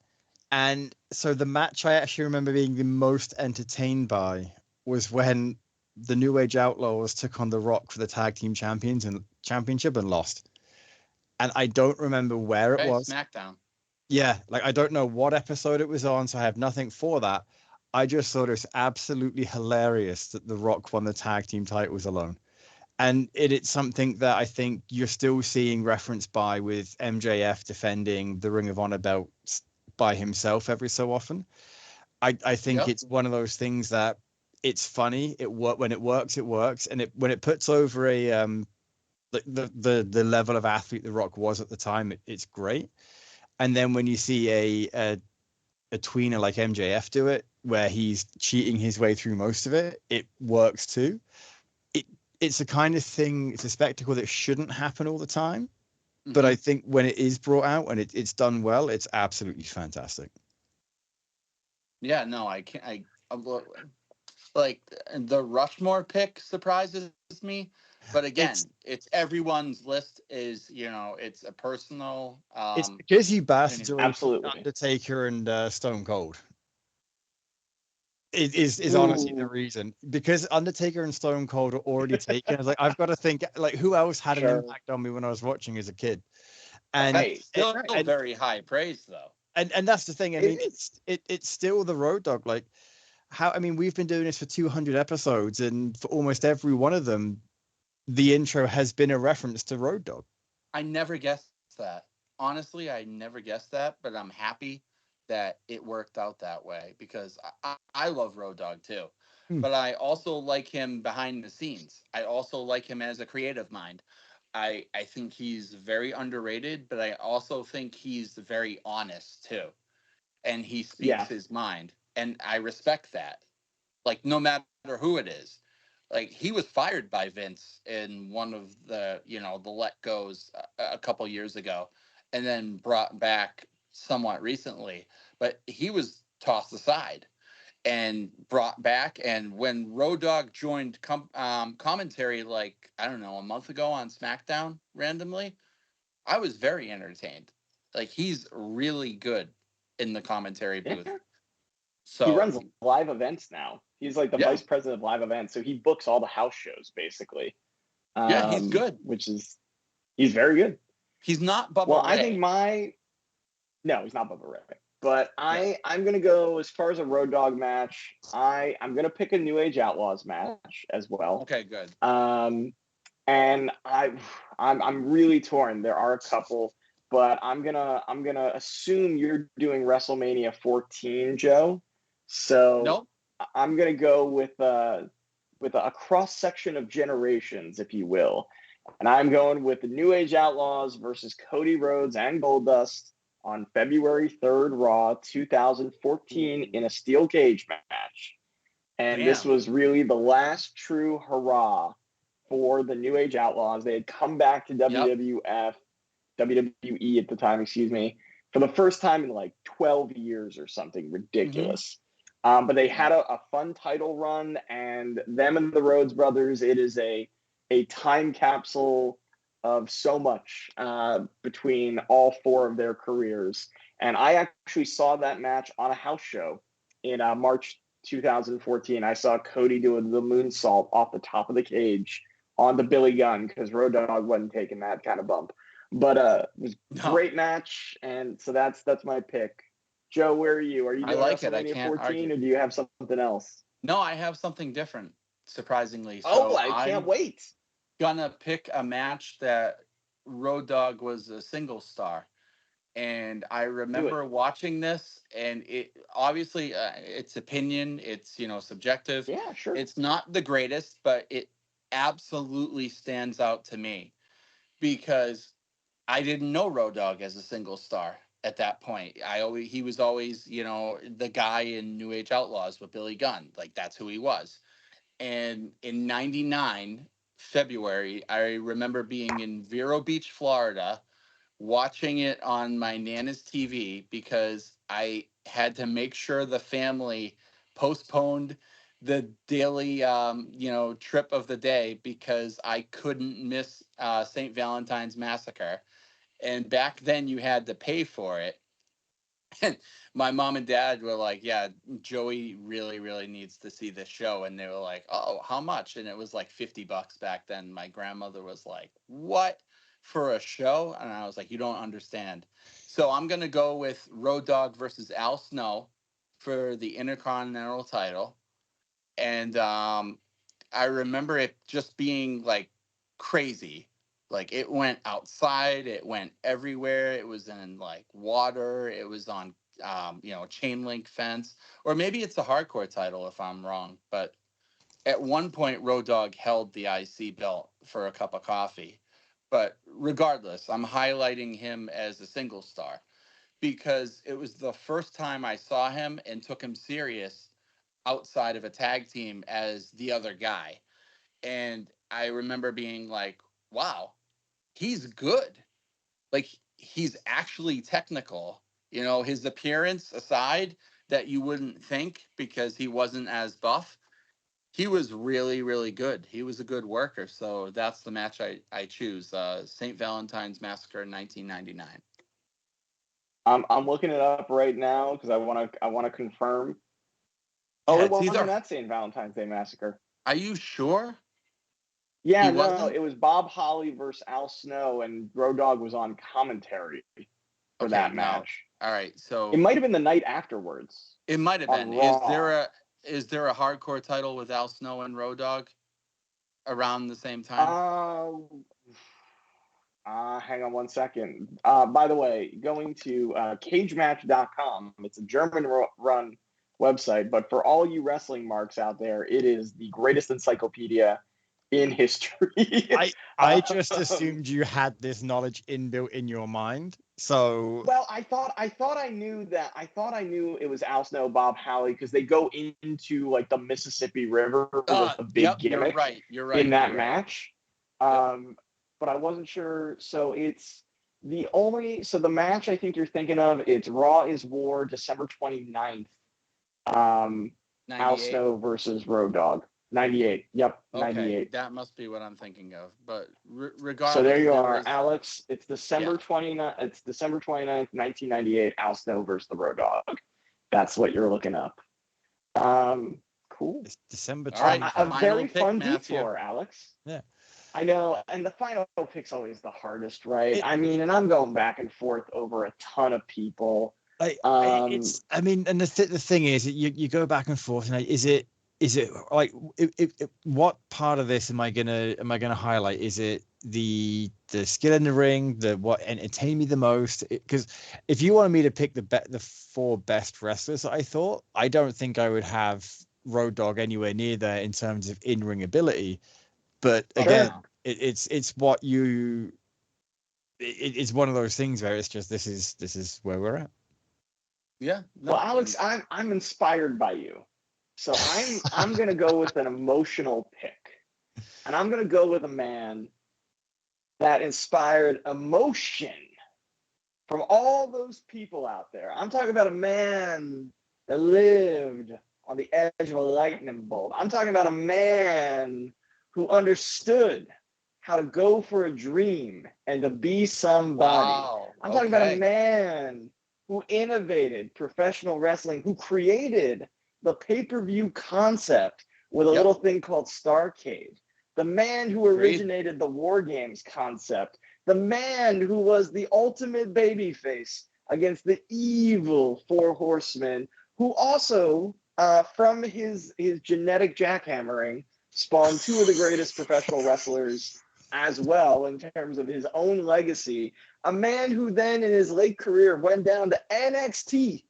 And so the match I actually remember being the most entertained by was when the New Age Outlaws took on The Rock for the tag team championship and lost. And I don't remember where it was. SmackDown. Yeah, I don't know what episode it was on, so I have nothing for that. I just thought it was absolutely hilarious that The Rock won the tag team titles alone. And it's something that I think you're still seeing reference by with MJF defending the Ring of Honor belt by himself every so often. I think it's one of those things that it's funny. When it works, it works, and when it puts over the level of athlete The Rock was at the time, it's great. And then when you see a tweener like MJF do it, where he's cheating his way through most of it, it works too. it's a kind of thing, it's a spectacle that shouldn't happen all the time. Mm-hmm. But I think when it is brought out and it's done well, it's absolutely fantastic. Yeah, no, like the Rushmore pick surprises me, but again, it's everyone's list is, it's a personal. It's because you bastards opinion. already Absolutely. Undertaker and Stone Cold. It is Ooh. honestly the reason, because Undertaker and Stone Cold are already taken. I was like, I've got to think, like, who else had an Sure. impact on me when I was watching as a kid? And That's still and, very high praise, though. and that's the thing. I It mean, is. it's still the Road Dogg. Like, I mean, we've been doing this for 200 episodes, and for almost every one of them, the intro has been a reference to Road Dogg. I never guessed that. Honestly, I never guessed that, but I'm happy that it worked out that way because I love Road Dogg too. But I also like him behind the scenes. I also like him as a creative mind. I think he's very underrated, but I also think he's very honest too. And he speaks Yeah. his mind. And I respect that. Like, no matter who it is. Like, he was fired by Vince in one of the let goes a couple years ago, and then brought back somewhat recently. But he was tossed aside and brought back. And when Road Dogg joined commentary, like, I don't know, a month ago on SmackDown randomly, I was very entertained. Like, he's really good in the commentary booth. Yeah. He So runs live events now. He's like the yeah, vice president of live events, so he books all the house shows basically. yeah, he's good. He's very good. He's not Bubba Well, Ray. I think no, he's not Bubba Ray. But Yeah. I'm gonna go as far as a Road Dogg match. I'm gonna pick a New Age Outlaws match as well. Okay, good. And I'm really torn. There are a couple, but I'm gonna assume you're doing WrestleMania 14, Joe. So Nope. I'm gonna go with a cross section of generations, if you will, and I'm going with the New Age Outlaws versus Cody Rhodes and Goldust on February 3rd, Raw 2014 in a steel cage match. And this Damn. was really the last true hurrah for the New Age Outlaws. They had come back to WWE at the time, excuse me, for the first time in like 12 years or something ridiculous. But they had a fun title run, and them and the Rhodes brothers, it is a time capsule of so much between all four of their careers. And I actually saw that match on a house show in March 2014. I saw Cody doing the moonsault off the top of the cage on the Billy Gunn because Road Dogg wasn't taking that kind of bump. But it was a great match, and so that's my pick. Joe, where are you? Are you doing WrestleMania 14, or do you have something else? No, I have something different, surprisingly. Oh, So I can't wait. Gonna pick a match that Road Dogg was a single star. And I remember watching this, and it obviously it's opinion, it's subjective. Yeah, sure. It's not the greatest, but it absolutely stands out to me because I didn't know Road Dogg as a single star at that point. He was always, the guy in New Age Outlaws with Billy Gunn. Like, that's who he was. And in 99 February, I remember being in Vero Beach, Florida, watching it on my Nana's TV because I had to make sure the family postponed the daily, trip of the day because I couldn't miss St. Valentine's Massacre. And back then you had to pay for it. And my mom and dad were like, yeah, Joey really, really needs to see this show. And they were like, oh, how much? And it was like $50 back then. My grandmother was like, what? For a show? And I was like, you don't understand. So I'm going to go with Road Dogg versus Al Snow for the Intercontinental title. And I remember it just being like crazy. Like, it went outside, it went everywhere. It was in like water. It was on, chain link fence, or maybe it's a hardcore title if I'm wrong. But at one point, Road Dogg held the IC belt for a cup of coffee. But regardless, I'm highlighting him as a single star because it was the first time I saw him and took him serious outside of a tag team as the other guy. And I remember being like, wow, he's good. Like, he's actually technical. You know, his appearance aside, that you wouldn't think because he wasn't as buff, he was really, really good. He was a good worker. So that's the match I choose. St. Valentine's Massacre 1999. I'm looking it up right now because I want to confirm. Yeah, Oh, it it's wasn't either. that St. Valentine's Day Massacre. Are you sure Yeah, he no, wasn't? it was Bob Holly versus Al Snow, and Road Dogg was on commentary for Okay, that no. match. All right, It so might have been the night afterwards it might have on been. Is there Raw. a hardcore title with Al Snow and Road Dogg around the same time? Uh, hang on one second. By the way, going to cagematch.com, it's a German run website, but for all you wrestling marks out there, it is the greatest encyclopedia in history. I just assumed you had this knowledge inbuilt in your mind. So Well, I knew that. I thought I knew it was Al Snow, Bob Holly, because they go into like the Mississippi River was the big Yep, you're gimmick right. You're in right. that You're right. match. Yep. But I wasn't sure. So it's the match I think you're thinking of. It's Raw is War, December 29th. Al 98. Snow versus Road Dogg. 98. Yep, Okay, 98. that must be what I'm thinking of. But So there regardless, you there are, was Alex. It's yeah. December 29th. It's December 29th, 1998. Al Snow versus the Road Dogg. That's what you're looking up. Cool. it's December All right, A 29th. final very pick, fun deep Matthew. floor, Alex. Yeah. I know, and the final pick's always the hardest, right? It, I mean, and I'm going back and forth over a ton of people. it's I mean, and the thing is, you go back and forth, and is it like what part of this am I gonna highlight? Is it the skill in the ring, the what entertained me the most? Because if you wanted me to pick the four best wrestlers, I thought, I don't think I would have Road Dogg anywhere near there in terms of in ring ability. But again, Sure. it's what you it's one of those things where it's just this is where we're at. Yeah, Well, no, Alex, I'm inspired by you, so I'm gonna go with an emotional pick, and I'm gonna go with a man that inspired emotion from all those people out there. I'm talking about a man that lived on the edge of a lightning bolt. I'm talking about a man who understood how to go for a dream and to be somebody. wow. I'm talking about a Okay. man who innovated professional wrestling, who created the pay-per-view concept with a Yep. little thing called Starrcade. The man who Agreed. originated the War Games concept. The man who was the ultimate babyface against the evil Four Horsemen, who also, from his genetic jackhammering, spawned two of the greatest professional wrestlers as well in terms of his own legacy. A man who then in his late career went down to NXT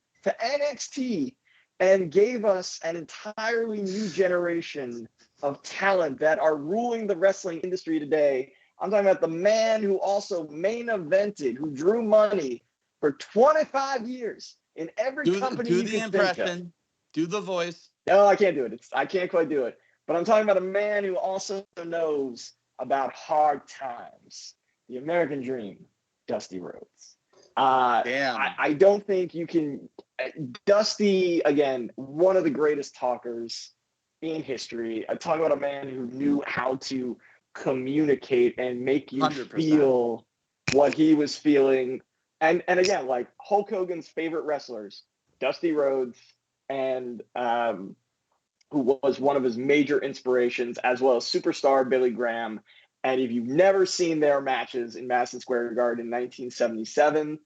and gave us an entirely new generation of talent that are ruling the wrestling industry today. I'm talking about the man who also main evented, who drew money for 25 years in every company Do you the could think of. impression. Do the voice. No, I can't do it. I can't quite do it. But I'm talking about a man who also knows about hard times. The American Dream, Dusty Rhodes. Damn. I don't think you can. Dusty, again, one of the greatest talkers in history. I talk about a man who knew how to communicate and make you 100%. feel what he was feeling. And again, like Hulk Hogan's favorite wrestlers, Dusty Rhodes, and who was one of his major inspirations, as well as superstar Billy Graham. And if you've never seen their matches in Madison Square Garden in 1977,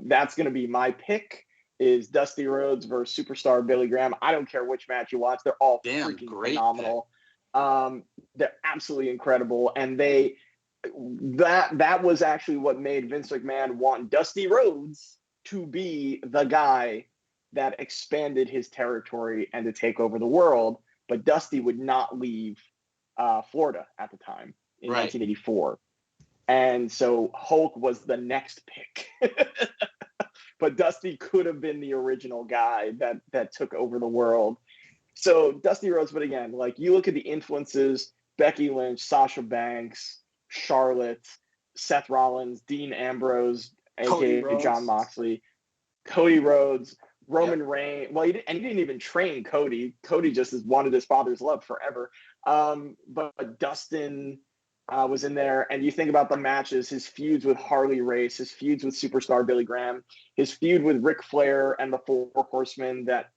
that's going to be my pick. Is Dusty Rhodes versus superstar Billy Graham. I don't care which match you watch; they're all Damn, freaking great phenomenal. They're absolutely incredible, and that was actually what made Vince McMahon want Dusty Rhodes to be the guy that expanded his territory and to take over the world. But Dusty would not leave Florida at the time in Right. 1984. And so Hulk was the next pick. But Dusty could have been the original guy that took over the world. So Dusty Rhodes, but again, like you look at the influences, Becky Lynch, Sasha Banks, Charlotte, Seth Rollins, Dean Ambrose, Cody aka John Rhodes. Moxley, Cody Rhodes, Roman Reigns. Well, he didn't even train Cody. Cody just wanted his father's love forever. But Dustin was in there, and you think about the matches, his feuds with Harley Race, his feuds with Superstar Billy Graham, his feud with Ric Flair and the Four Horsemen that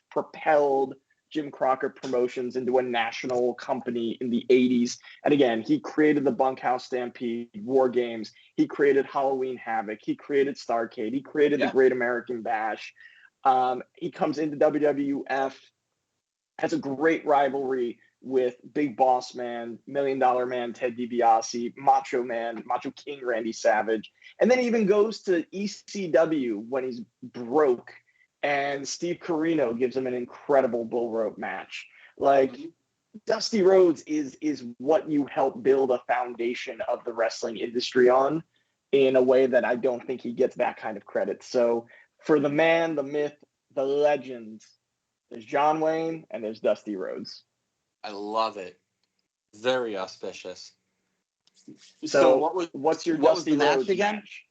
propelled Jim Crockett Promotions into a national company in the 80s. And again, he created the Bunkhouse Stampede, War Games. He created Halloween Havoc. He created Starrcade. He created the Great American Bash. He comes into WWF, has a great rivalry with Big Boss Man, $1 Million Man Ted DiBiase, Macho King Randy Savage, and then he even goes to ECW when he's broke, and Steve Corino gives him an incredible bull rope match. Like, Dusty Rhodes is what you help build a foundation of the wrestling industry on, in a way that I don't think he gets that kind of credit. So for the man, the myth, the legend, there's John Wayne and there's Dusty Rhodes. I love it. Very auspicious. So what's your Dusty Rhodes match again? match?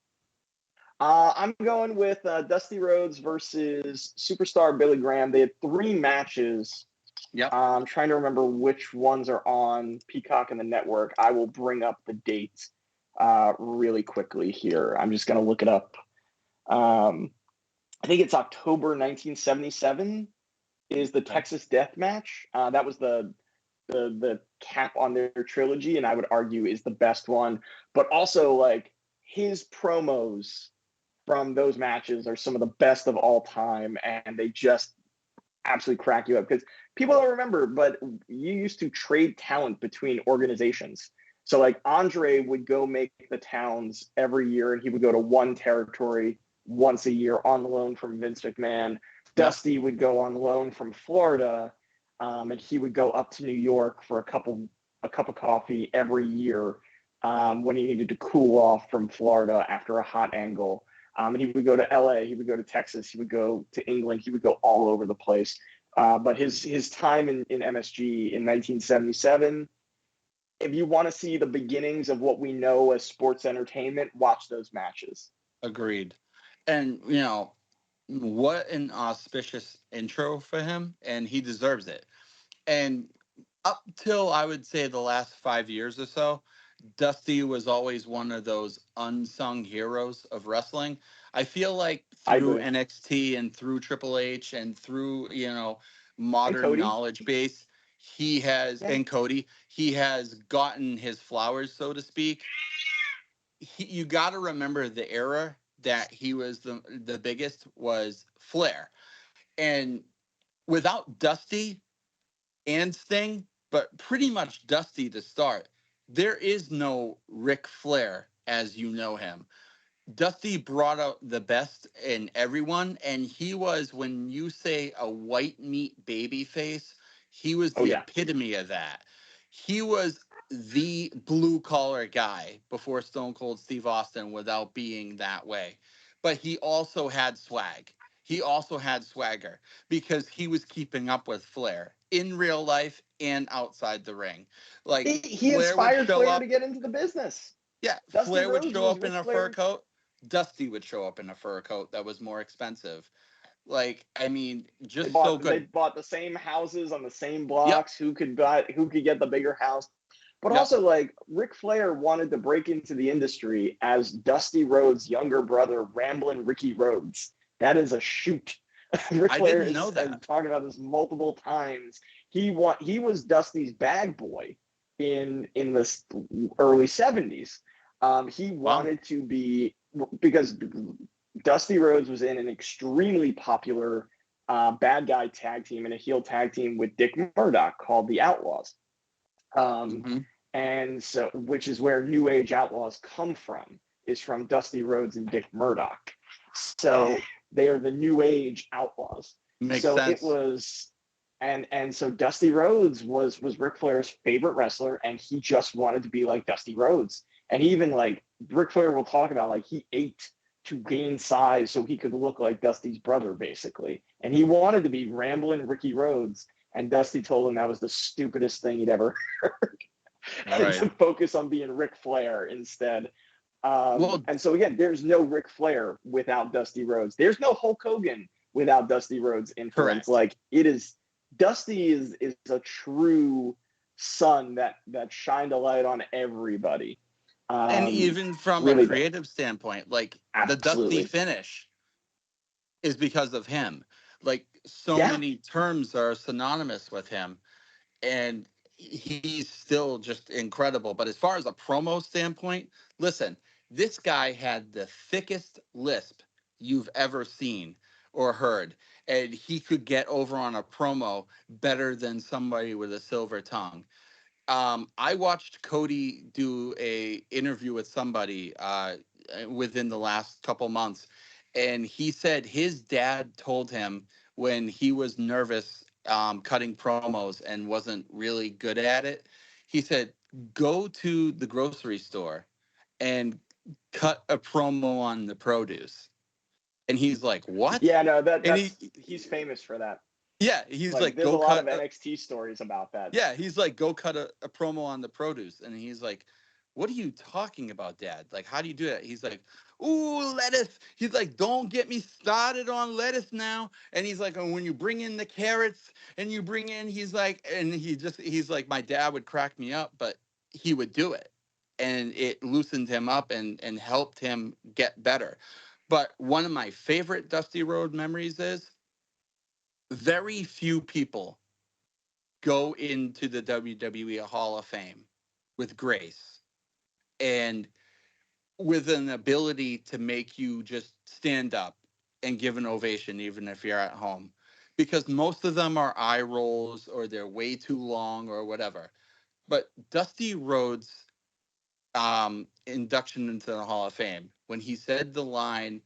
I'm going with Dusty Rhodes versus Superstar Billy Graham. They had 3 matches. Yep. I'm trying to remember which ones are on Peacock and the network. I will bring up the dates really quickly here. I'm just going to look it up. I think it's October 1977 is the Texas Death Match. That was the cap on their trilogy, and I would argue is the best one. But also, like, his promos from those matches are some of the best of all time, and they just absolutely crack you up, because people don't remember, but you used to trade talent between organizations. So like Andre would go make the towns every year, and he would go to one territory once a year on loan from Vince McMahon. Dusty would go on loan from Florida, and he would go up to New York for a cup of coffee every year when he needed to cool off from Florida after a hot angle. And he would go to LA, he would go to Texas, he would go to England, he would go all over the place. But his time in MSG in 1977, if you want to see the beginnings of what we know as sports entertainment, watch those matches. Agreed. And, you know, what an auspicious intro for him, and he deserves it. And up till, I would say, the last 5 years or so, Dusty was always one of those unsung heroes of wrestling. I feel like through NXT and through Triple H and through, you know, modern knowledge base, he has, and Cody, he has gotten his flowers, so to speak. You got to remember the era that he was the biggest was Flair. And without Dusty and Sting, but pretty much Dusty to start, there is no Ric Flair as you know him. Dusty brought out the best in everyone, and he was, when you say a white meat baby face, he was the epitome of that. He was the blue collar guy before Stone Cold Steve Austin without being that way. But he also had swag. He also had swagger because he was keeping up with Flair in real life and outside the ring. Like, he inspired Flair to get into the business. Yeah, Dusty Flair would Rhodes show up in a Flair. fur coat. Dusty would show up in a fur coat that was more expensive. Like, I mean, just so good. They bought the same houses on the same blocks. Yep. Who could get the bigger house? But also, like, Ric Flair wanted to break into the industry as Dusty Rhodes' younger brother, Ramblin' Ricky Rhodes. That is a shoot. Ric Flair has talked about this multiple times. He was Dusty's bag boy in the early 70s. He wanted to be, because Dusty Rhodes was in an extremely popular bad guy tag team and a heel tag team with Dick Murdoch called the Outlaws. And so, which is where New Age Outlaws come from, is from Dusty Rhodes and Dick Murdoch. So they are the New Age Outlaws. Makes sense. It was, and so Dusty Rhodes was Ric Flair's favorite wrestler, and he just wanted to be like Dusty Rhodes. And even, like, Ric Flair will talk about, like, he ate to gain size so he could look like Dusty's brother, basically. And he wanted to be Ramblin' Ricky Rhodes, and Dusty told him that was the stupidest thing he'd ever heard. Right. to focus on being Ric Flair instead. Well, And so again, there's no Ric Flair without Dusty Rhodes. There's no Hulk Hogan without Dusty Rhodes' influence. correct. Like it is, Dusty is a true sun that shined a light on everybody. And even from a Really did. creative standpoint, like the Dusty Absolutely. finish is because of him. Like so Yeah. many terms are synonymous with him, and he's still just incredible. But as far as a promo standpoint, listen, this guy had the thickest lisp you've ever seen or heard, and he could get over on a promo better than somebody with a silver tongue. I watched Cody do a interview with somebody within the last couple months, and he said his dad told him when he was nervous cutting promos and wasn't really good at it, he said, "Go to the grocery store and cut a promo on the produce." And he's like, "What?" Yeah, no, And he's famous for that. yeah, he's Like like, there's a "Go lot of cut NXT stories about that. Yeah, he's like, go cut a promo on the produce. And he's like, what are you talking about, Dad? Like, how do you do that? He's like, ooh, lettuce. He's like, don't get me started on lettuce now. And he's like, and when you bring in the carrots and you bring in, he's like, and he's like, my dad would crack me up, but he would do it. And it loosened him up and helped him get better. But one of my favorite Dusty Road memories is very few people go into the WWE Hall of Fame with grace and with an ability to make you just stand up and give an ovation, even if you're at home. Because most of them are eye rolls or they're way too long or whatever. But Dusty Rhodes' induction into the Hall of Fame, when he said the line,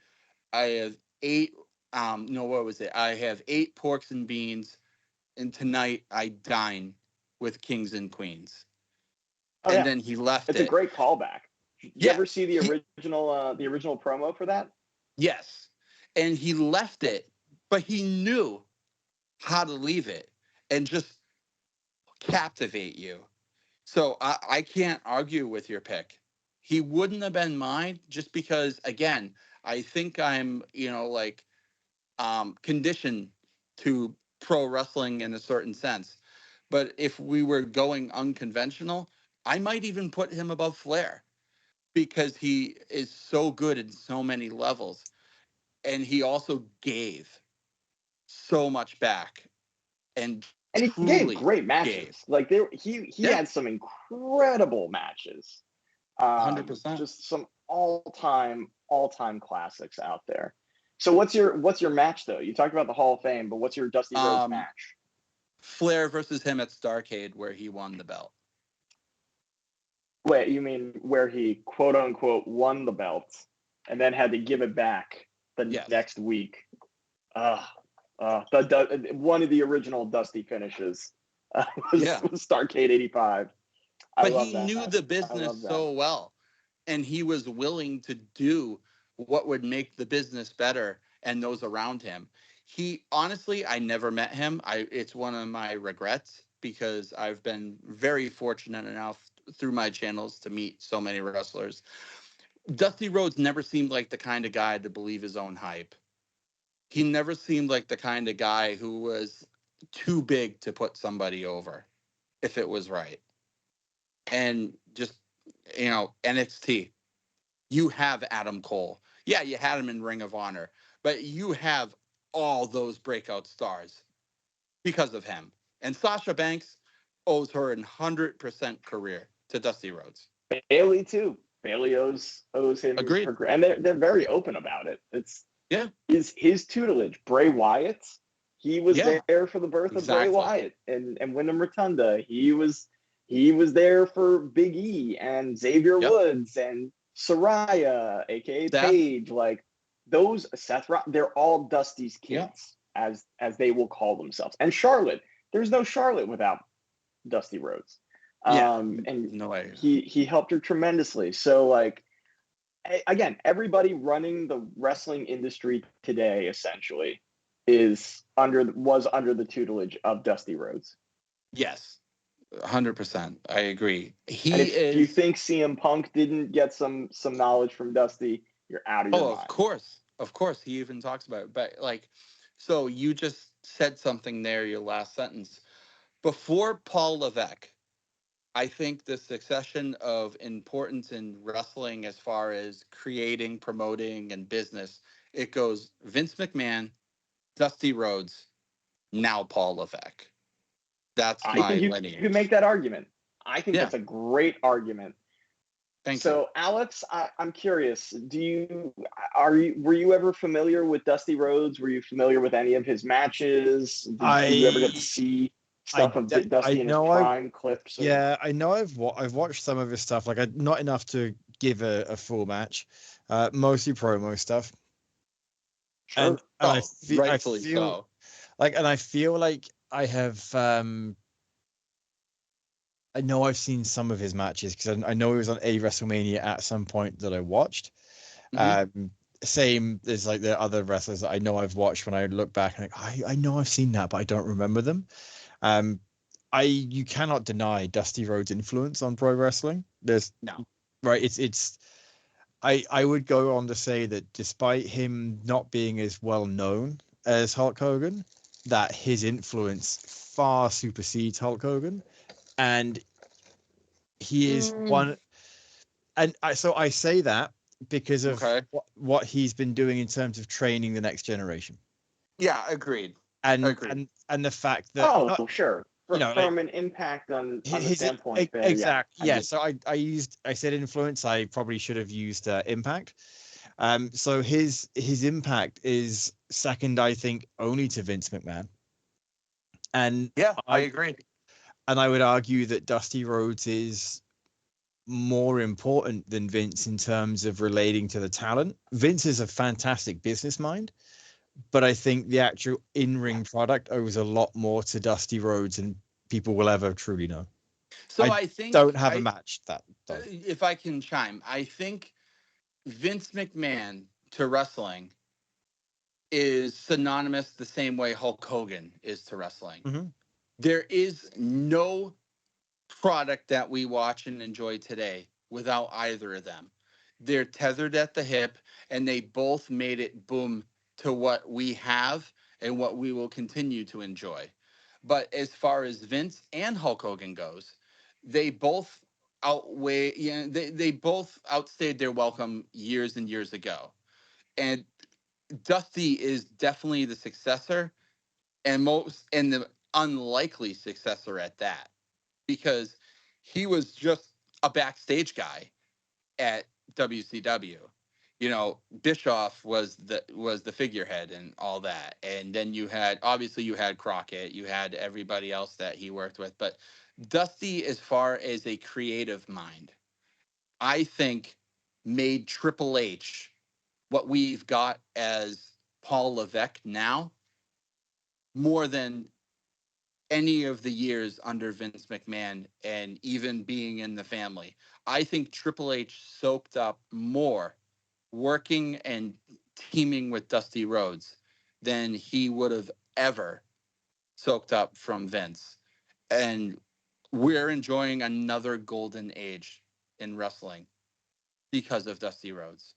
I have eight, no, what was it? I have 8 porks and beans, and tonight I dine with kings and queens. Oh And yeah, then he left it's a it. great callback. Did you Yeah. ever see the original promo for that? Yes. And he left it, but he knew how to leave it and just captivate you. So I can't argue with your pick. He wouldn't have been mine just because, again, I think I'm, like conditioned to pro wrestling in a certain sense. But if we were going unconventional, I might even put him above Flair because he is so good in so many levels. And he also gave so much back and And he gave truly great gave. matches. Like he Yeah, had some incredible matches. 100%. Just some all time classics out there. So what's your match though? You talked about the Hall of Fame, but what's your Dusty Rhodes Um, match? Flair versus him at Starrcade where he won the belt. Wait, you mean where he quote unquote won the belt and then had to give it back the Yes. next week? One of the original Dusty finishes was Starrcade '85. I But love he that knew match. the I business love that. so well, and he was willing to do what would make the business better and those around him. He honestly, I never met him. It's one of my regrets because I've been very fortunate enough through my channels to meet so many wrestlers. Dusty Rhodes never seemed like the kind of guy to believe his own hype. He never seemed like the kind of guy who was too big to put somebody over if it was right. And just, NXT, you have Adam Cole. Yeah, you had him in Ring of Honor, but you have all those breakout stars because of him. And Sasha Banks owes her 100% career to Dusty Rhodes. Bailey too. Bailey owes him Agreed. her, and they're very open about it. It's Yeah. his tutelage. Bray Wyatt, he was Yeah. there for the birth of Bray Exactly. Wyatt and Wyndham Rotunda. He was there for Big E and Xavier Yep. Woods and Saraya, aka Seth. Paige. Like those they're all Dusty's kids, Yeah. as they will call themselves. And Charlotte, there's no Charlotte without Dusty Rhodes. Yeah. And No way. he helped her tremendously. So like again, everybody running the wrestling industry today essentially was under the tutelage of Dusty Rhodes. Yes. 100%. I agree. And He if you is. think CM Punk didn't get some knowledge from Dusty, you're out of your Oh, of mind. course. Of course. He even talks about it. But, like, so you just said something there, your last sentence. Before Paul Levesque, I think the succession of importance in wrestling as far as creating, promoting, and business, it goes Vince McMahon, Dusty Rhodes, now Paul Levesque. That's I my think you can make lineage. that argument. I think Yeah, that's a great argument. thank you. So, Alex, I'm curious. Were you ever familiar with Dusty Rhodes? Were you familiar with any of his matches? Did you ever get to I see I stuff of I Dusty in his know prime clips? Or... yeah, I know I've watched some of his stuff. Like, not enough to give a full match. Mostly promo stuff. Sure. And Oh, rightfully so. I feel like I have I know I've seen some of his matches because I know he was on a WrestleMania at some point that I watched. Hmm. Same as like the other wrestlers that I know I've watched when I look back and I know I've seen that, but I don't remember them. Um, you cannot deny Dusty Rhodes' influence on pro wrestling. There's No. right. It's I would go on to say that despite him not being as well known as Hulk Hogan, that his influence far supersedes Hulk Hogan, and he is Mm, one. So I say that because of Okay. what he's been doing in terms of training the next generation, Yeah, agreed. and Agreed. the fact that oh, not, sure. like From an impact on the his standpoint there, yeah, exact I yeah. get. So I said influence. I probably should have used impact. So his impact is second, I think, only to Vince McMahon, and Yeah, I I agree. I would argue that Dusty Rhodes is more important than Vince in terms of relating to the talent. Vince is a fantastic business mind, but I think the actual in-ring product owes a lot more to Dusty Rhodes than people will ever truly know. So I I think don't have a match that though. if I can chime, I think Vince McMahon to wrestling is synonymous the same way Hulk Hogan is to wrestling. Mm-hmm. There is no product that we watch and enjoy today without either of them. They're tethered at the hip and they both made it boom to what we have and what we will continue to enjoy. But as far as Vince and Hulk Hogan goes, they both they both outstayed their welcome years and years ago. And Dusty is definitely the successor and the unlikely successor at that because he was just a backstage guy at WCW. You know, Bischoff was the figurehead and all that. And then you had Crockett, you had everybody else that he worked with, but Dusty as far as a creative mind, I think made Triple H what we've got as Paul Levesque now more than any of the years under Vince McMahon and even being in the family. I think Triple H soaked up more working and teaming with Dusty Rhodes than he would have ever soaked up from Vince. And we're enjoying another golden age in wrestling because of Dusty Rhodes.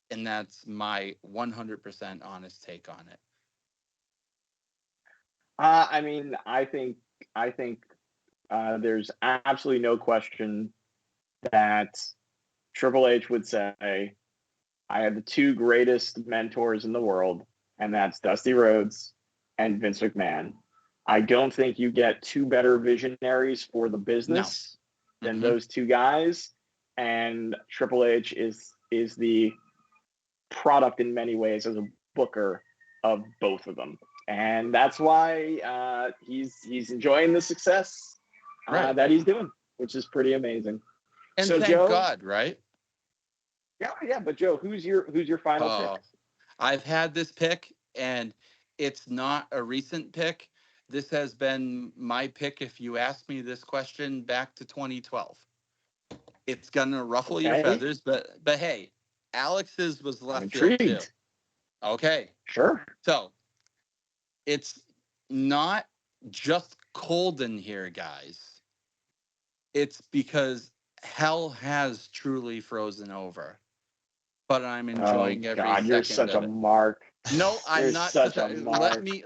And that's my 100% honest take on it. I mean, I think there's absolutely no question that Triple H would say, I have the two greatest mentors in the world, and that's Dusty Rhodes and Vince McMahon. I don't think you get two better visionaries for the No. business than Mm-hmm. those two guys. And Triple H is the product in many ways as a booker of both of them. And that's why he's enjoying the success Right. that he's doing, which is pretty amazing. And So thank Joe, God, right? yeah, but Joe, who's your final pick? Oh, I've had this pick, and it's not a recent pick. This has been my pick if you asked me this question back to 2012. It's gonna ruffle your Okay, feathers, but hey, Alex's was I'm left field too. intrigued. Okay, Sure. so it's not just cold in here, guys, it's because hell has truly frozen over. But I'm Oh enjoying every God, you're second such a of it. mark. No, I'm You're not. such a Let mark. me.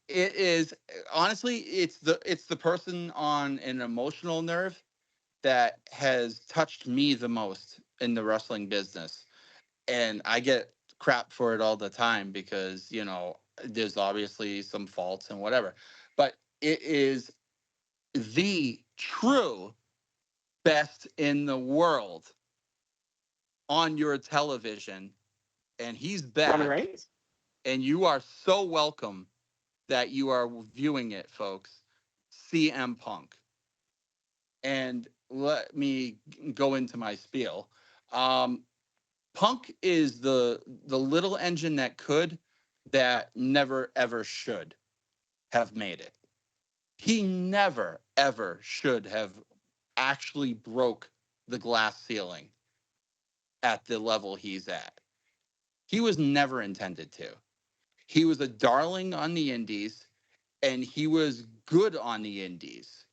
It is honestly, it's the person on an emotional nerve that has touched me the most in the wrestling business, and I get crap for it all the time because there's obviously some faults and whatever, but it is the true best in the world on your television, and he's Roman back, Reigns? and you are so welcome that you are viewing it, folks. CM Punk. And let me go into my spiel. Um, Punk is the little engine that could, that never ever should have made it. He never ever should have actually broke the glass ceiling at the level he's at. He was never intended to. He was a darling on the indies, and he was good on the indies.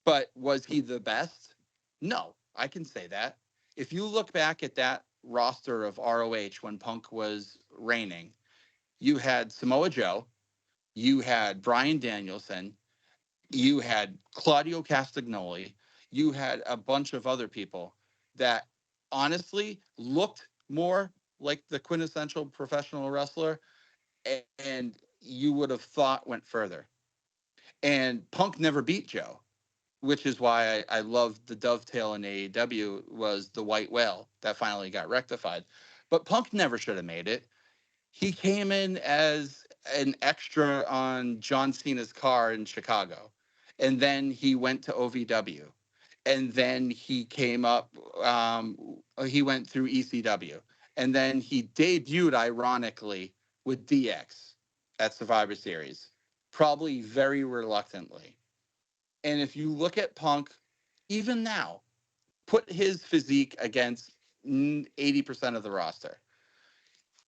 But was he the best? No, I can say that. If you look back at that roster of ROH when Punk was reigning, you had Samoa Joe, you had Brian Danielson, you had Claudio Castagnoli, you had a bunch of other people that honestly looked more like the quintessential professional wrestler, and you would have thought went further. And Punk never beat Joe, which is why I loved the dovetail in AEW was the white whale that finally got rectified. But Punk never should have made it. He came in as an extra on John Cena's car in Chicago. And then he went to OVW. And then he came up, he went through ECW. And then he debuted, ironically, with DX at Survivor Series, probably very reluctantly. And if you look at Punk, even now, put his physique against 80% of the roster.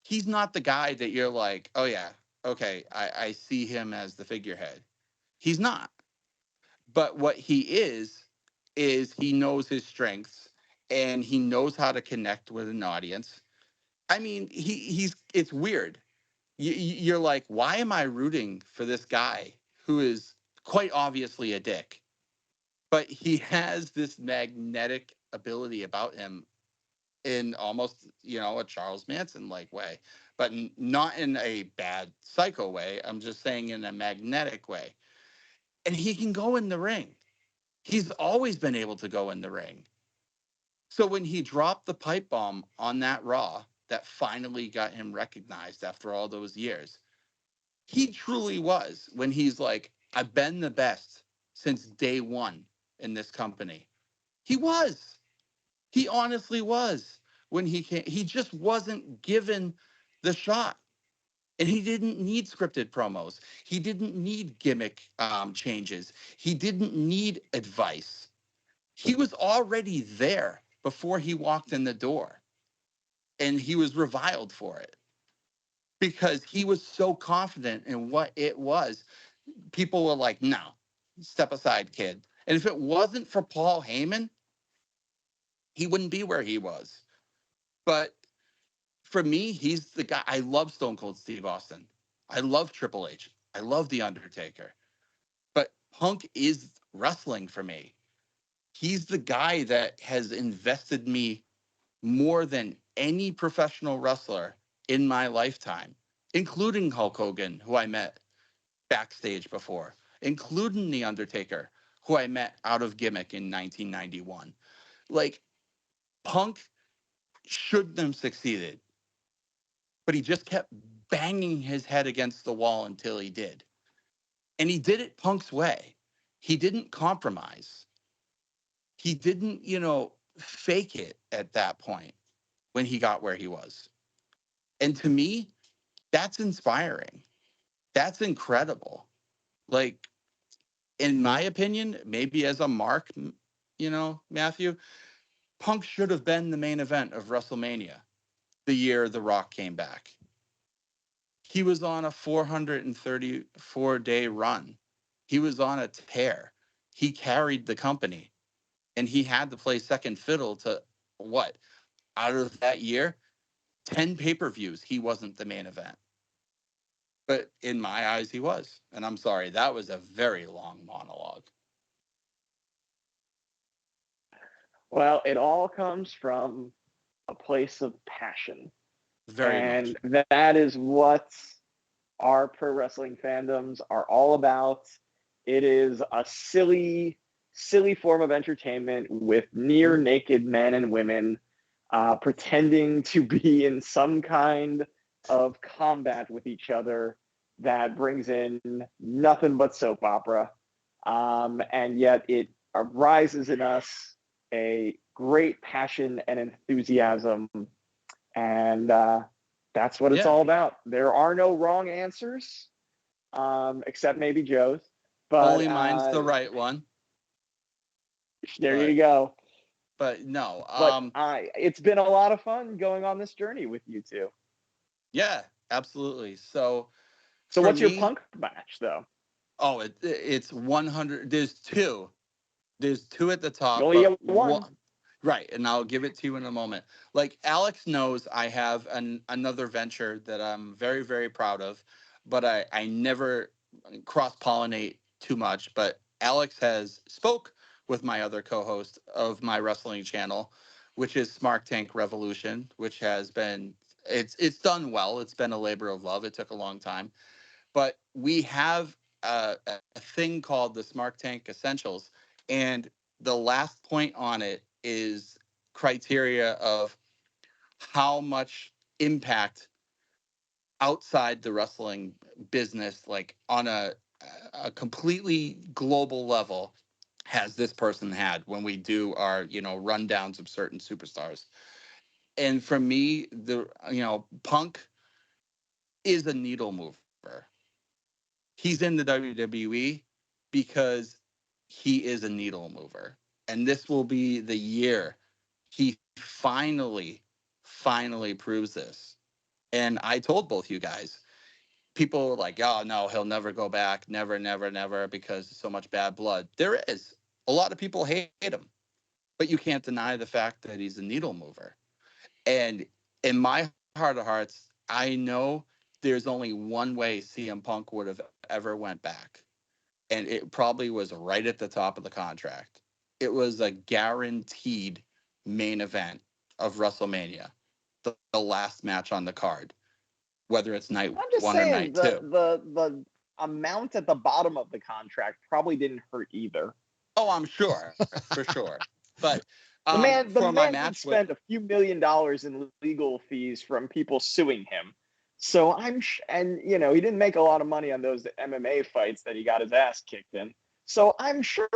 He's not the guy that you're like, oh, yeah, okay, I see him as the figurehead. He's not. But what he is he knows his strengths and he knows how to connect with an audience. I mean, it's weird. You're like, why am I rooting for this guy who is quite obviously a dick? But he has this magnetic ability about him in almost, a Charles Manson like way, but not in a bad psycho way. I'm just saying in a magnetic way. And he can go in the ring. He's always been able to go in the ring. So when he dropped the pipe bomb on that Raw that finally got him recognized after all those years, he truly was when he's like, I've been the best since day one in this company. He was. He honestly was when he came. He just wasn't given the shot. And he didn't need scripted promos. He didn't need gimmick changes. He didn't need advice. He was already there before he walked in the door. And he was reviled for it because he was so confident in what it was. People were like, no, step aside, kid. And if it wasn't for Paul Heyman, he wouldn't be where he was. But for me, he's the guy. I love Stone Cold Steve Austin. I love Triple H. I love The Undertaker. But Punk is wrestling for me. He's the guy that has invested me more than any professional wrestler in my lifetime, including Hulk Hogan, who I met backstage before, including The Undertaker, who I met out of gimmick in 1991. Like, Punk shouldn't have succeeded, but he just kept banging his head against the wall until he did. And he did it Punk's way. He didn't compromise. He didn't, fake it at that point when he got where he was. And to me, that's inspiring. That's incredible. Like, in my opinion, maybe as a mark, Matthew, Punk should have been the main event of WrestleMania the year The Rock came back. He was on a 434-day run He was on a tear. He carried the company, and he had to play second fiddle to what? Out of that year, 10 pay-per-views, he wasn't the main event. But in my eyes, he was. And I'm sorry, that was a very long monologue. Well, it all comes from a place of passion. Very and much. that is what our pro wrestling fandoms are all about. It is a silly form of entertainment with near naked men and women pretending to be in some kind of combat with each other that brings in nothing but soap opera. And yet it arises in us a great passion and enthusiasm. And that's what it's all about. There are no wrong answers, except maybe Joe's. But only mine's the right one. There you go. But no, it's been a lot of fun going on this journey with you two. Yeah, absolutely. So what's your Punk match though? Oh, it's 100. There's two at the top. You only get one. Right, and I'll give it to you in a moment. Like Alex knows, I have another venture that I'm very, very proud of, but I never cross-pollinate too much. But Alex has spoke with my other co-host of my wrestling channel, which is Smart Tank Revolution, which has been it's done well. It's been a labor of love. It took a long time, but we have a thing called the Smart Tank Essentials, and the last point on it is criteria of how much impact outside the wrestling business, like on a completely global level, has this person had when we do our rundowns of certain superstars. And for me, Punk is a needle mover. He's in the WWE because he is a needle mover. And this will be the year he finally proves this. And I told both you guys, people were like, oh, no, he'll never go back. Never, never, never, because so much bad blood. There is. A lot of people hate him. But you can't deny the fact that he's a needle mover. And in my heart of hearts, I know there's only one way CM Punk would have ever went back. And it probably was right at the top of the contract. It was a guaranteed main event of WrestleMania, the last match on the card, whether it's night I'm just one saying, or night two. The amount at the bottom of the contract probably didn't hurt either. Oh, I'm sure, for sure. But the man did spend a few $1 million in legal fees from people suing him. So and he didn't make a lot of money on those MMA fights that he got his ass kicked in. So I'm sure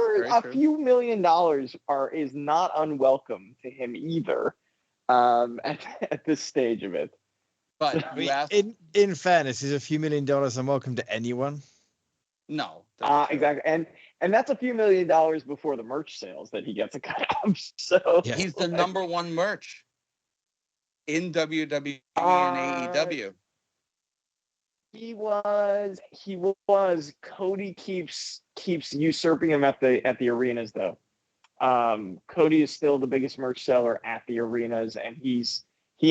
few $1 million is not unwelcome to him either, at this stage of it. But in fairness, is a few $1 million unwelcome to anyone? No. Exactly. And that's a few $1 million before the merch sales that he gets a cut of. So yeah. He's the number one merch in WWE and AEW. He was. Cody keeps usurping him at the arenas though. Cody is still the biggest merch seller at the arenas, and he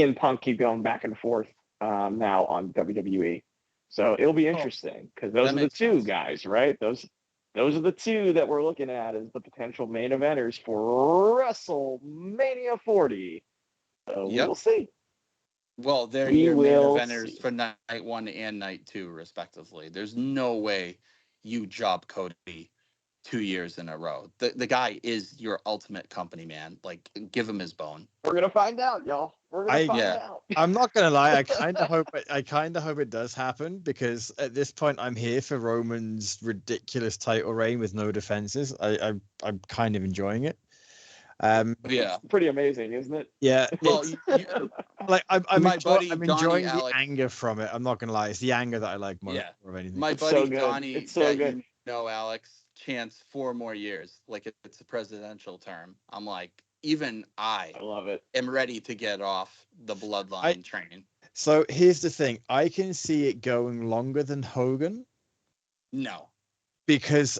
and Punk keep going back and forth now on WWE. So it'll be interesting because those are the two guys, right? Those are the two that we're looking at as the potential main eventers for WrestleMania 40. So we'll see. Well, they're your main eventers for night 1 and night 2, respectively. There's no way you job Cody 2 years in a row. The guy is your ultimate company man. Like, give him his bone. We're gonna find out, y'all. We're gonna find out. I'm not gonna lie. I kind of hope it does happen, because at this point I'm here for Roman's ridiculous title reign with no defenses. I'm kind of enjoying it. It's pretty amazing, isn't it? Yeah. Well, I'm enjoying Alex, the anger from it. I'm not gonna lie. It's the anger that I like more of anything. My buddy Donnie, it's so good. Alex, chance 4 more years, like it's a presidential term. I'm like, even I love it. Am ready to get off the bloodline train. So here's the thing. I can see it going longer than Hogan. No. because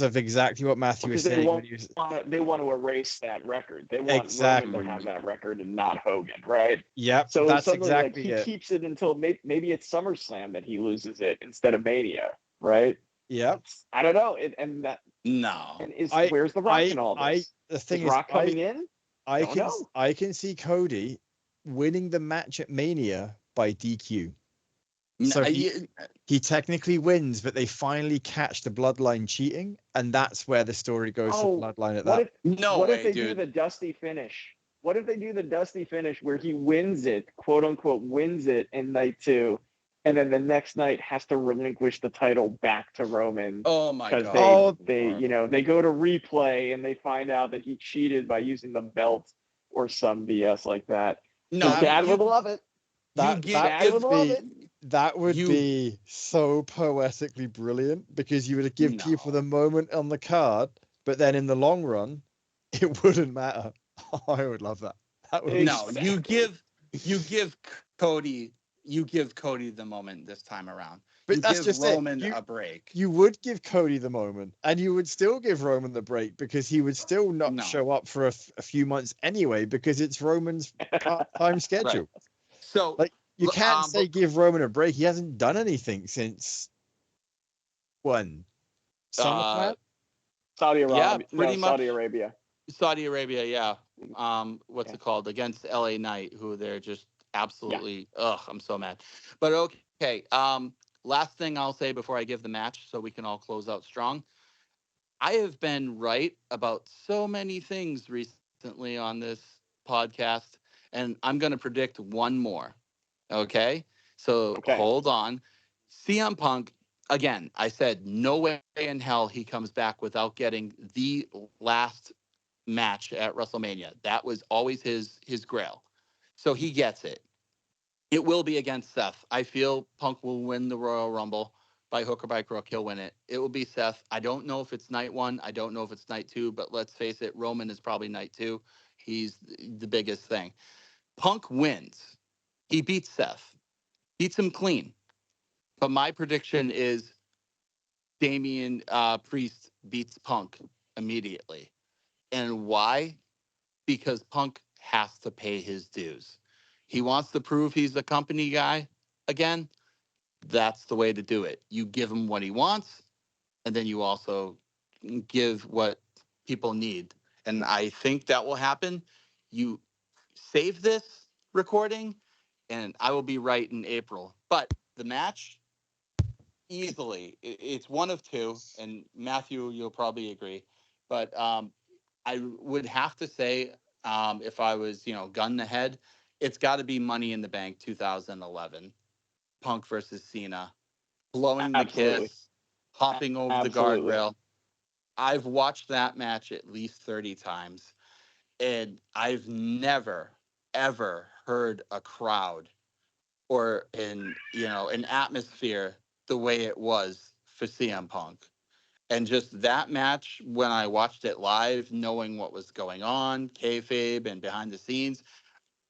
of exactly what Matthew was Because saying when he was they want to erase that record. They want exactly. Roman to have that record and not Hogan, right? Yep, So that's suddenly, exactly he it. keeps it until maybe it's SummerSlam that he loses it instead of Mania, right? Yep. I don't know. No. Where's the Rock in all this? The thing is Rock coming in? I can see Cody winning the match at Mania by DQ. So he technically wins, but they finally catch the Bloodline cheating, and that's where the story goes for Bloodline at that. What if they do the Dusty finish? What if they do the Dusty finish where he wins it, quote unquote, wins it in night 2, and then the next night has to relinquish the title back to Roman? Oh my god! Because they go to replay and they find out that he cheated by using the belt or some BS like that. No, Dad would love it. That would be so poetically brilliant, because you would give people the moment on the card, but then in the long run, it wouldn't matter. Oh, I would love that. You give Cody the moment this time around. But that's give just Roman a break. You would give Cody the moment, and you would still give Roman the break, because he would still not show up for a few months anyway, because it's Roman's time schedule. Right. So you can't say give Roman a break. He hasn't done anything since when? SummerSlam? Saudi Arabia. Yeah, pretty much. Saudi Arabia, yeah. What's it called? Against LA Knight, who they're just absolutely I'm so mad. But okay. Last thing I'll say before I give the match, so we can all close out strong. I have been right about so many things recently on this podcast, and I'm going to predict one more. Okay? So hold on. CM Punk, again, I said no way in hell he comes back without getting the last match at WrestleMania. That was always his grail. So he gets it. It will be against Seth. I feel Punk will win the Royal Rumble by hook or by crook. He'll win it. It will be Seth. I don't know if it's night 1. I don't know if it's night 2, but let's face it, Roman is probably night 2. He's the biggest thing. Punk wins. He beats Seth. Beats him clean. But my prediction is Damian Priest beats Punk immediately. And why? Because Punk has to pay his dues. He wants to prove he's a company guy again. That's the way to do it. You give him what he wants, and then you also give what people need. And I think that will happen. You save this recording, and I will be right in April. But the match, easily, it's one of two, and Matthew, you'll probably agree. But I would have to say, if I was, gun ahead, it's got to be Money in the Bank 2011, Punk versus Cena, blowing the kiss, hopping over the guardrail. I've watched that match at least 30 times, and I've never, ever heard a crowd or an atmosphere the way it was for CM Punk. And just that match, when I watched it live, knowing what was going on, kayfabe and behind the scenes,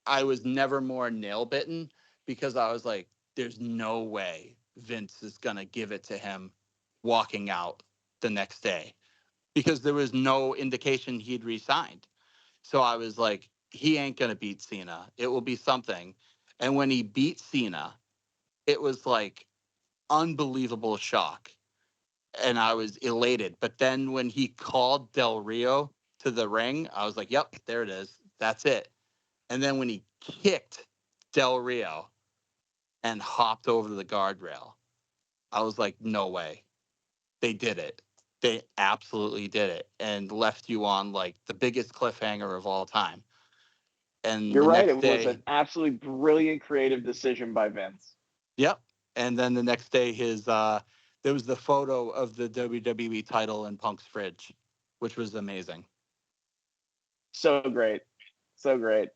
I was never more nail bitten, because I was like, there's no way Vince is going to give it to him walking out the next day, because there was no indication he'd re-signed. So I was like, he ain't going to beat Cena. It will be something. And when he beat Cena, it was like unbelievable shock. And I was elated. But then when he called Del Rio to the ring, I was like, yep, there it is. That's it. And then when he kicked Del Rio and hopped over the guardrail, I was like, no way. They did it. They absolutely did it, and left you on like the biggest cliffhanger of all time. And you're right. It was an absolutely brilliant creative decision by Vince. Yep. And then the next day, there was the photo of the WWE title in Punk's fridge, which was amazing. So great. So great.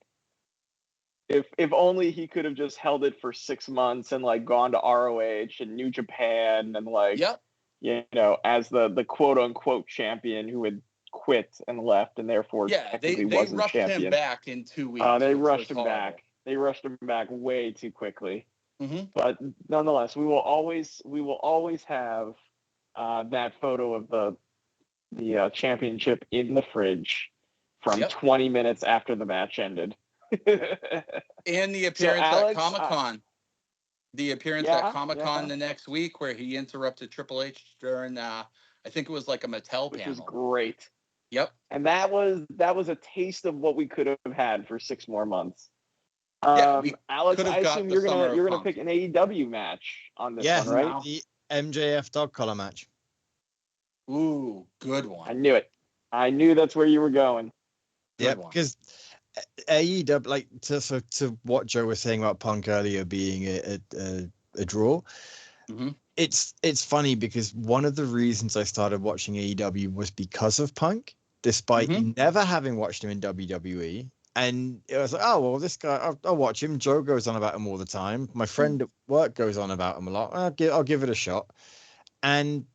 If only he could have just held it for 6 months and like gone to ROH and New Japan and like, as the quote unquote champion who had quit and left and therefore they wasn't rushed champion. him back in 2 weeks. They rushed him back. They rushed him back way too quickly. Mm-hmm. But nonetheless, we will always have that photo of the championship in the fridge from 20 minutes after the match ended. And the appearance at Comic-Con. The appearance at Comic-Con the next week where he interrupted Triple H during, I think it was like a Mattel panel. Which was great. Yep. And that was a taste of what we could have had for 6 more months. Alex, I assume you're gonna pick an AEW match on this one, right? The MJF dog collar match. Ooh, good one. I knew it. I knew that's where you were going. Yeah, because AEW, like to what Joe was saying about Punk earlier being a draw. Mm-hmm. It's funny because one of the reasons I started watching AEW was because of Punk, despite never having watched him in WWE. And it was like, oh, well, this guy, I'll watch him. Joe goes on about him all the time. My friend at work goes on about him a lot. I'll give it a shot. And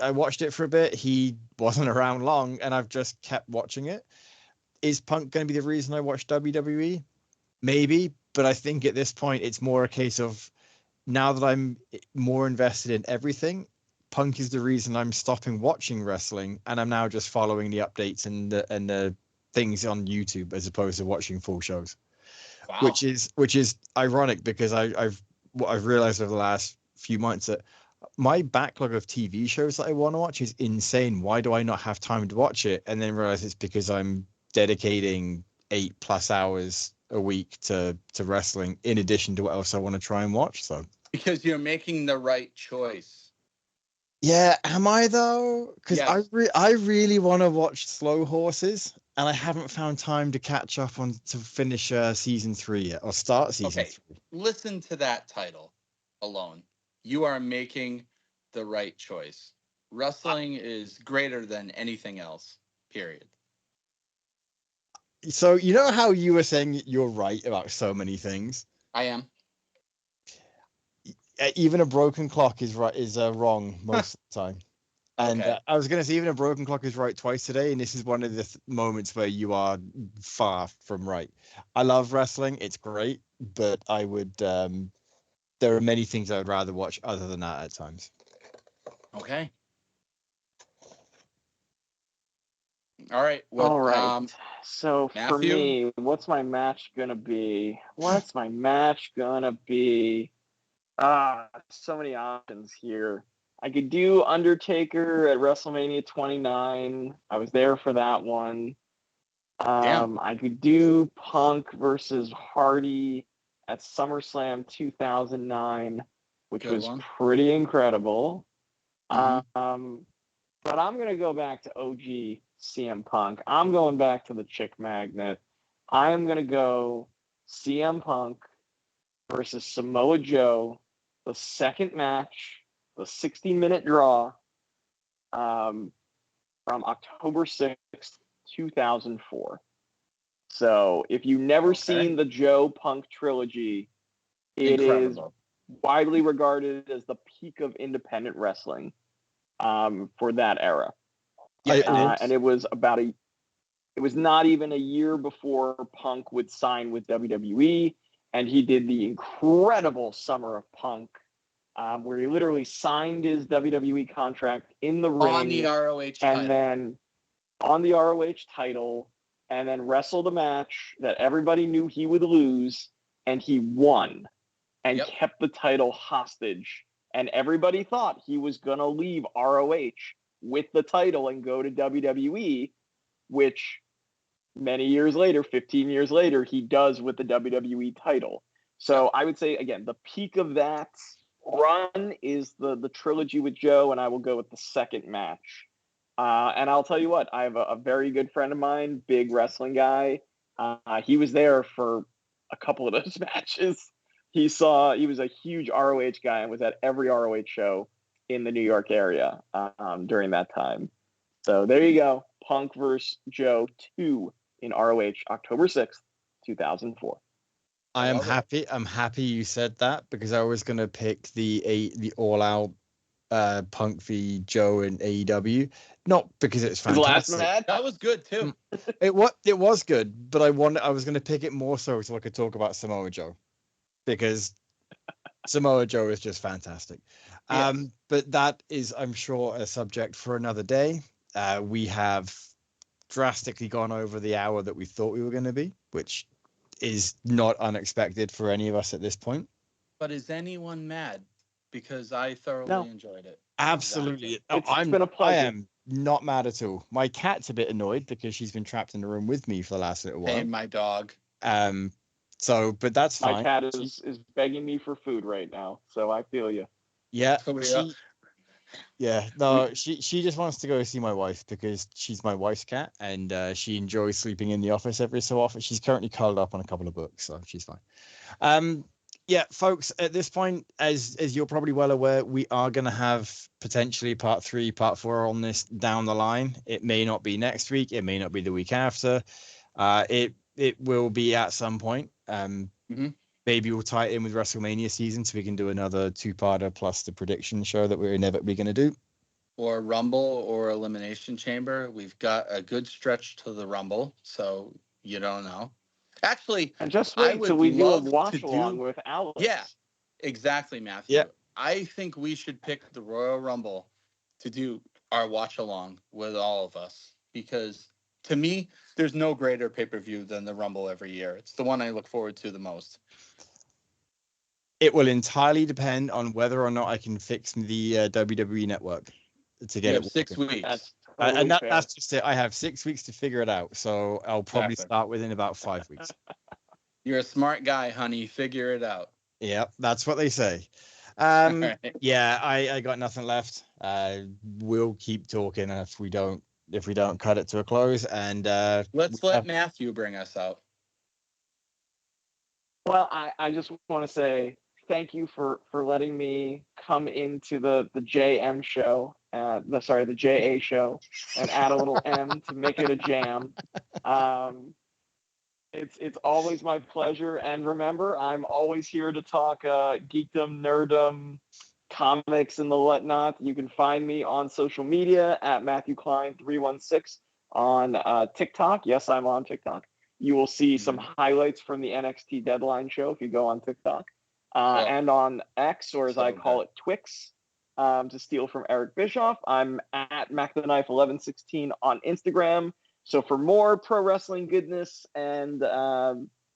I watched it for a bit. He wasn't around long, and I've just kept watching it. Is Punk going to be the reason I watch WWE? Maybe, but I think at this point, it's more a case of now that I'm more invested in everything, Punk is the reason I'm stopping watching wrestling, and I'm now just following the updates and the things on YouTube as opposed to watching full shows. Wow. Which is ironic because I've realized over the last few months that my backlog of TV shows that I want to watch is insane. Why do I not have time to watch it? And then realize it's because I'm dedicating 8+ hours a week to wrestling in addition to what else I want to try and watch. So because you're making the right choice. Yeah, am I though? Because I really want to watch Slow Horses, and I haven't found time to catch up on to finish season 3 yet, or start season 3. Listen to that title alone. You are making the right choice. Wrestling is greater than anything else. Period. So you know how you were saying you're right about so many things? I am. Even a broken clock is wrong most of the time. And I was going to say even a broken clock is right twice today, and this is one of the moments where you are far from right. I love wrestling; it's great, but I would. There are many things I would rather watch other than that at times. Okay. All right. All right. So Matthew? for me, what's my match gonna be? So many options here. I could do Undertaker at WrestleMania 29. I was there for that one. I could do Punk versus Hardy at SummerSlam 2009, which was pretty incredible. Mm-hmm. But I'm going to go back to OG CM Punk. I'm going back to the Chick Magnet. I am going to go CM Punk versus Samoa Joe, the second match, the 60-minute draw, from October 6th, 2004. So if you've never seen the Joe Punk trilogy, it is widely regarded as the peak of independent wrestling for that era. And it was it was not even a year before Punk would sign with WWE, and he did the incredible Summer of Punk, where he literally signed his WWE contract in the ring on the ROH and then on the ROH title, and then wrestled a match that everybody knew he would lose, and he won and kept the title hostage. And everybody thought he was going to leave ROH with the title and go to WWE, which many years later, 15 years later, he does with the WWE title. So I would say, again, the peak of that run is the trilogy with Joe, and I will go with the second match. And I'll tell you what, I have a very good friend of mine, big wrestling guy. He was there for a couple of those matches. He was a huge ROH guy and was at every ROH show in the New York area during that time. So there you go. Punk versus Joe 2 in ROH, October 6th, 2004. I'm happy you said that, because I was going to pick the all-out Punk v Joe in AEW, not because it's fantastic. His last match? That was good too. It was good, but I was going to pick it more so I could talk about Samoa Joe, because Samoa Joe is just fantastic. But that is, I'm sure, a subject for another day. We have drastically gone over the hour that we thought we were going to be, which is not unexpected for any of us at this point. But is anyone mad? Because I thoroughly enjoyed it. Absolutely. Exactly. It's been a pleasure. I am not mad at all. My cat's a bit annoyed because she's been trapped in the room with me for the last little while. Hey, my dog. But that's fine. My cat is begging me for food right now, so I feel you. Yeah. She just wants to go see my wife because she's my wife's cat, and she enjoys sleeping in the office every so often. She's currently curled up on a couple of books, so she's fine. Yeah, folks, at this point, as you're probably well aware, we are going to have potentially part 3, part 4 on this down the line. It may not be next week. It may not be the week after. It will be at some point. Maybe we'll tie it in with WrestleMania season so we can do another 2-parter plus the prediction show that we're inevitably going to do. Or Rumble or Elimination Chamber. We've got a good stretch to the Rumble, so you don't know. Actually, and just wait till we do a watch along with Alex. Yeah, exactly, Matthew. Yeah. I think we should pick the Royal Rumble to do our watch along with all of us, because to me, there's no greater pay-per-view than the Rumble every year. It's the one I look forward to the most. It will entirely depend on whether or not I can fix the WWE Network to get it. 6 weeks. That's just it. I have 6 weeks to figure it out, so I'll probably start within about 5 weeks. You're a smart guy, honey. Figure it out. Yep, that's what they say. Right. Yeah, I got nothing left. We'll keep talking if we don't cut it to a close. And let's let Matthew bring us out. Well, I just want to say thank you for letting me come into the JM show, the JA show, and add a little M to make it a jam. It's always my pleasure, and remember, I'm always here to talk geekdom, nerddom, comics, and the whatnot. You can find me on social media at Matthew Klein 316 on TikTok. Yes, I'm on TikTok. You will see some highlights from the NXT Deadline show if you go on TikTok. And on X, or as I call it, Twix, to steal from Eric Bischoff, I'm at MacTheKnife1116 on Instagram. So for more pro wrestling goodness and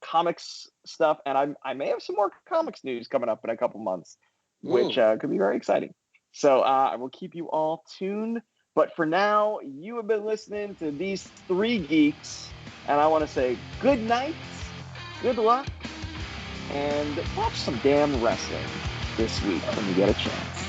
comics stuff, and I may have some more comics news coming up in a couple months, which could be very exciting. So I will keep you all tuned. But for now, you have been listening to these 3 geeks, and I want to say good night, good luck, and watch some damn wrestling this week when you get a chance.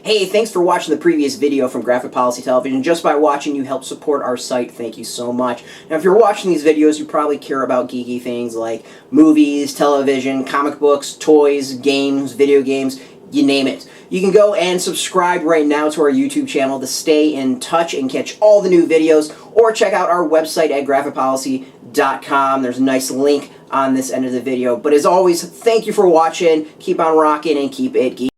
Hey, thanks for watching the previous video from Graphic Policy Television. Just by watching, you help support our site. Thank you so much. Now, if you're watching these videos, you probably care about geeky things like movies, television, comic books, toys, games, video games, you name it. You can go and subscribe right now to our YouTube channel to stay in touch and catch all the new videos, or check out our website at graphicpolicy.com. There's a nice link on this end of the video. But as always, thank you for watching. Keep on rocking and keep it geeky.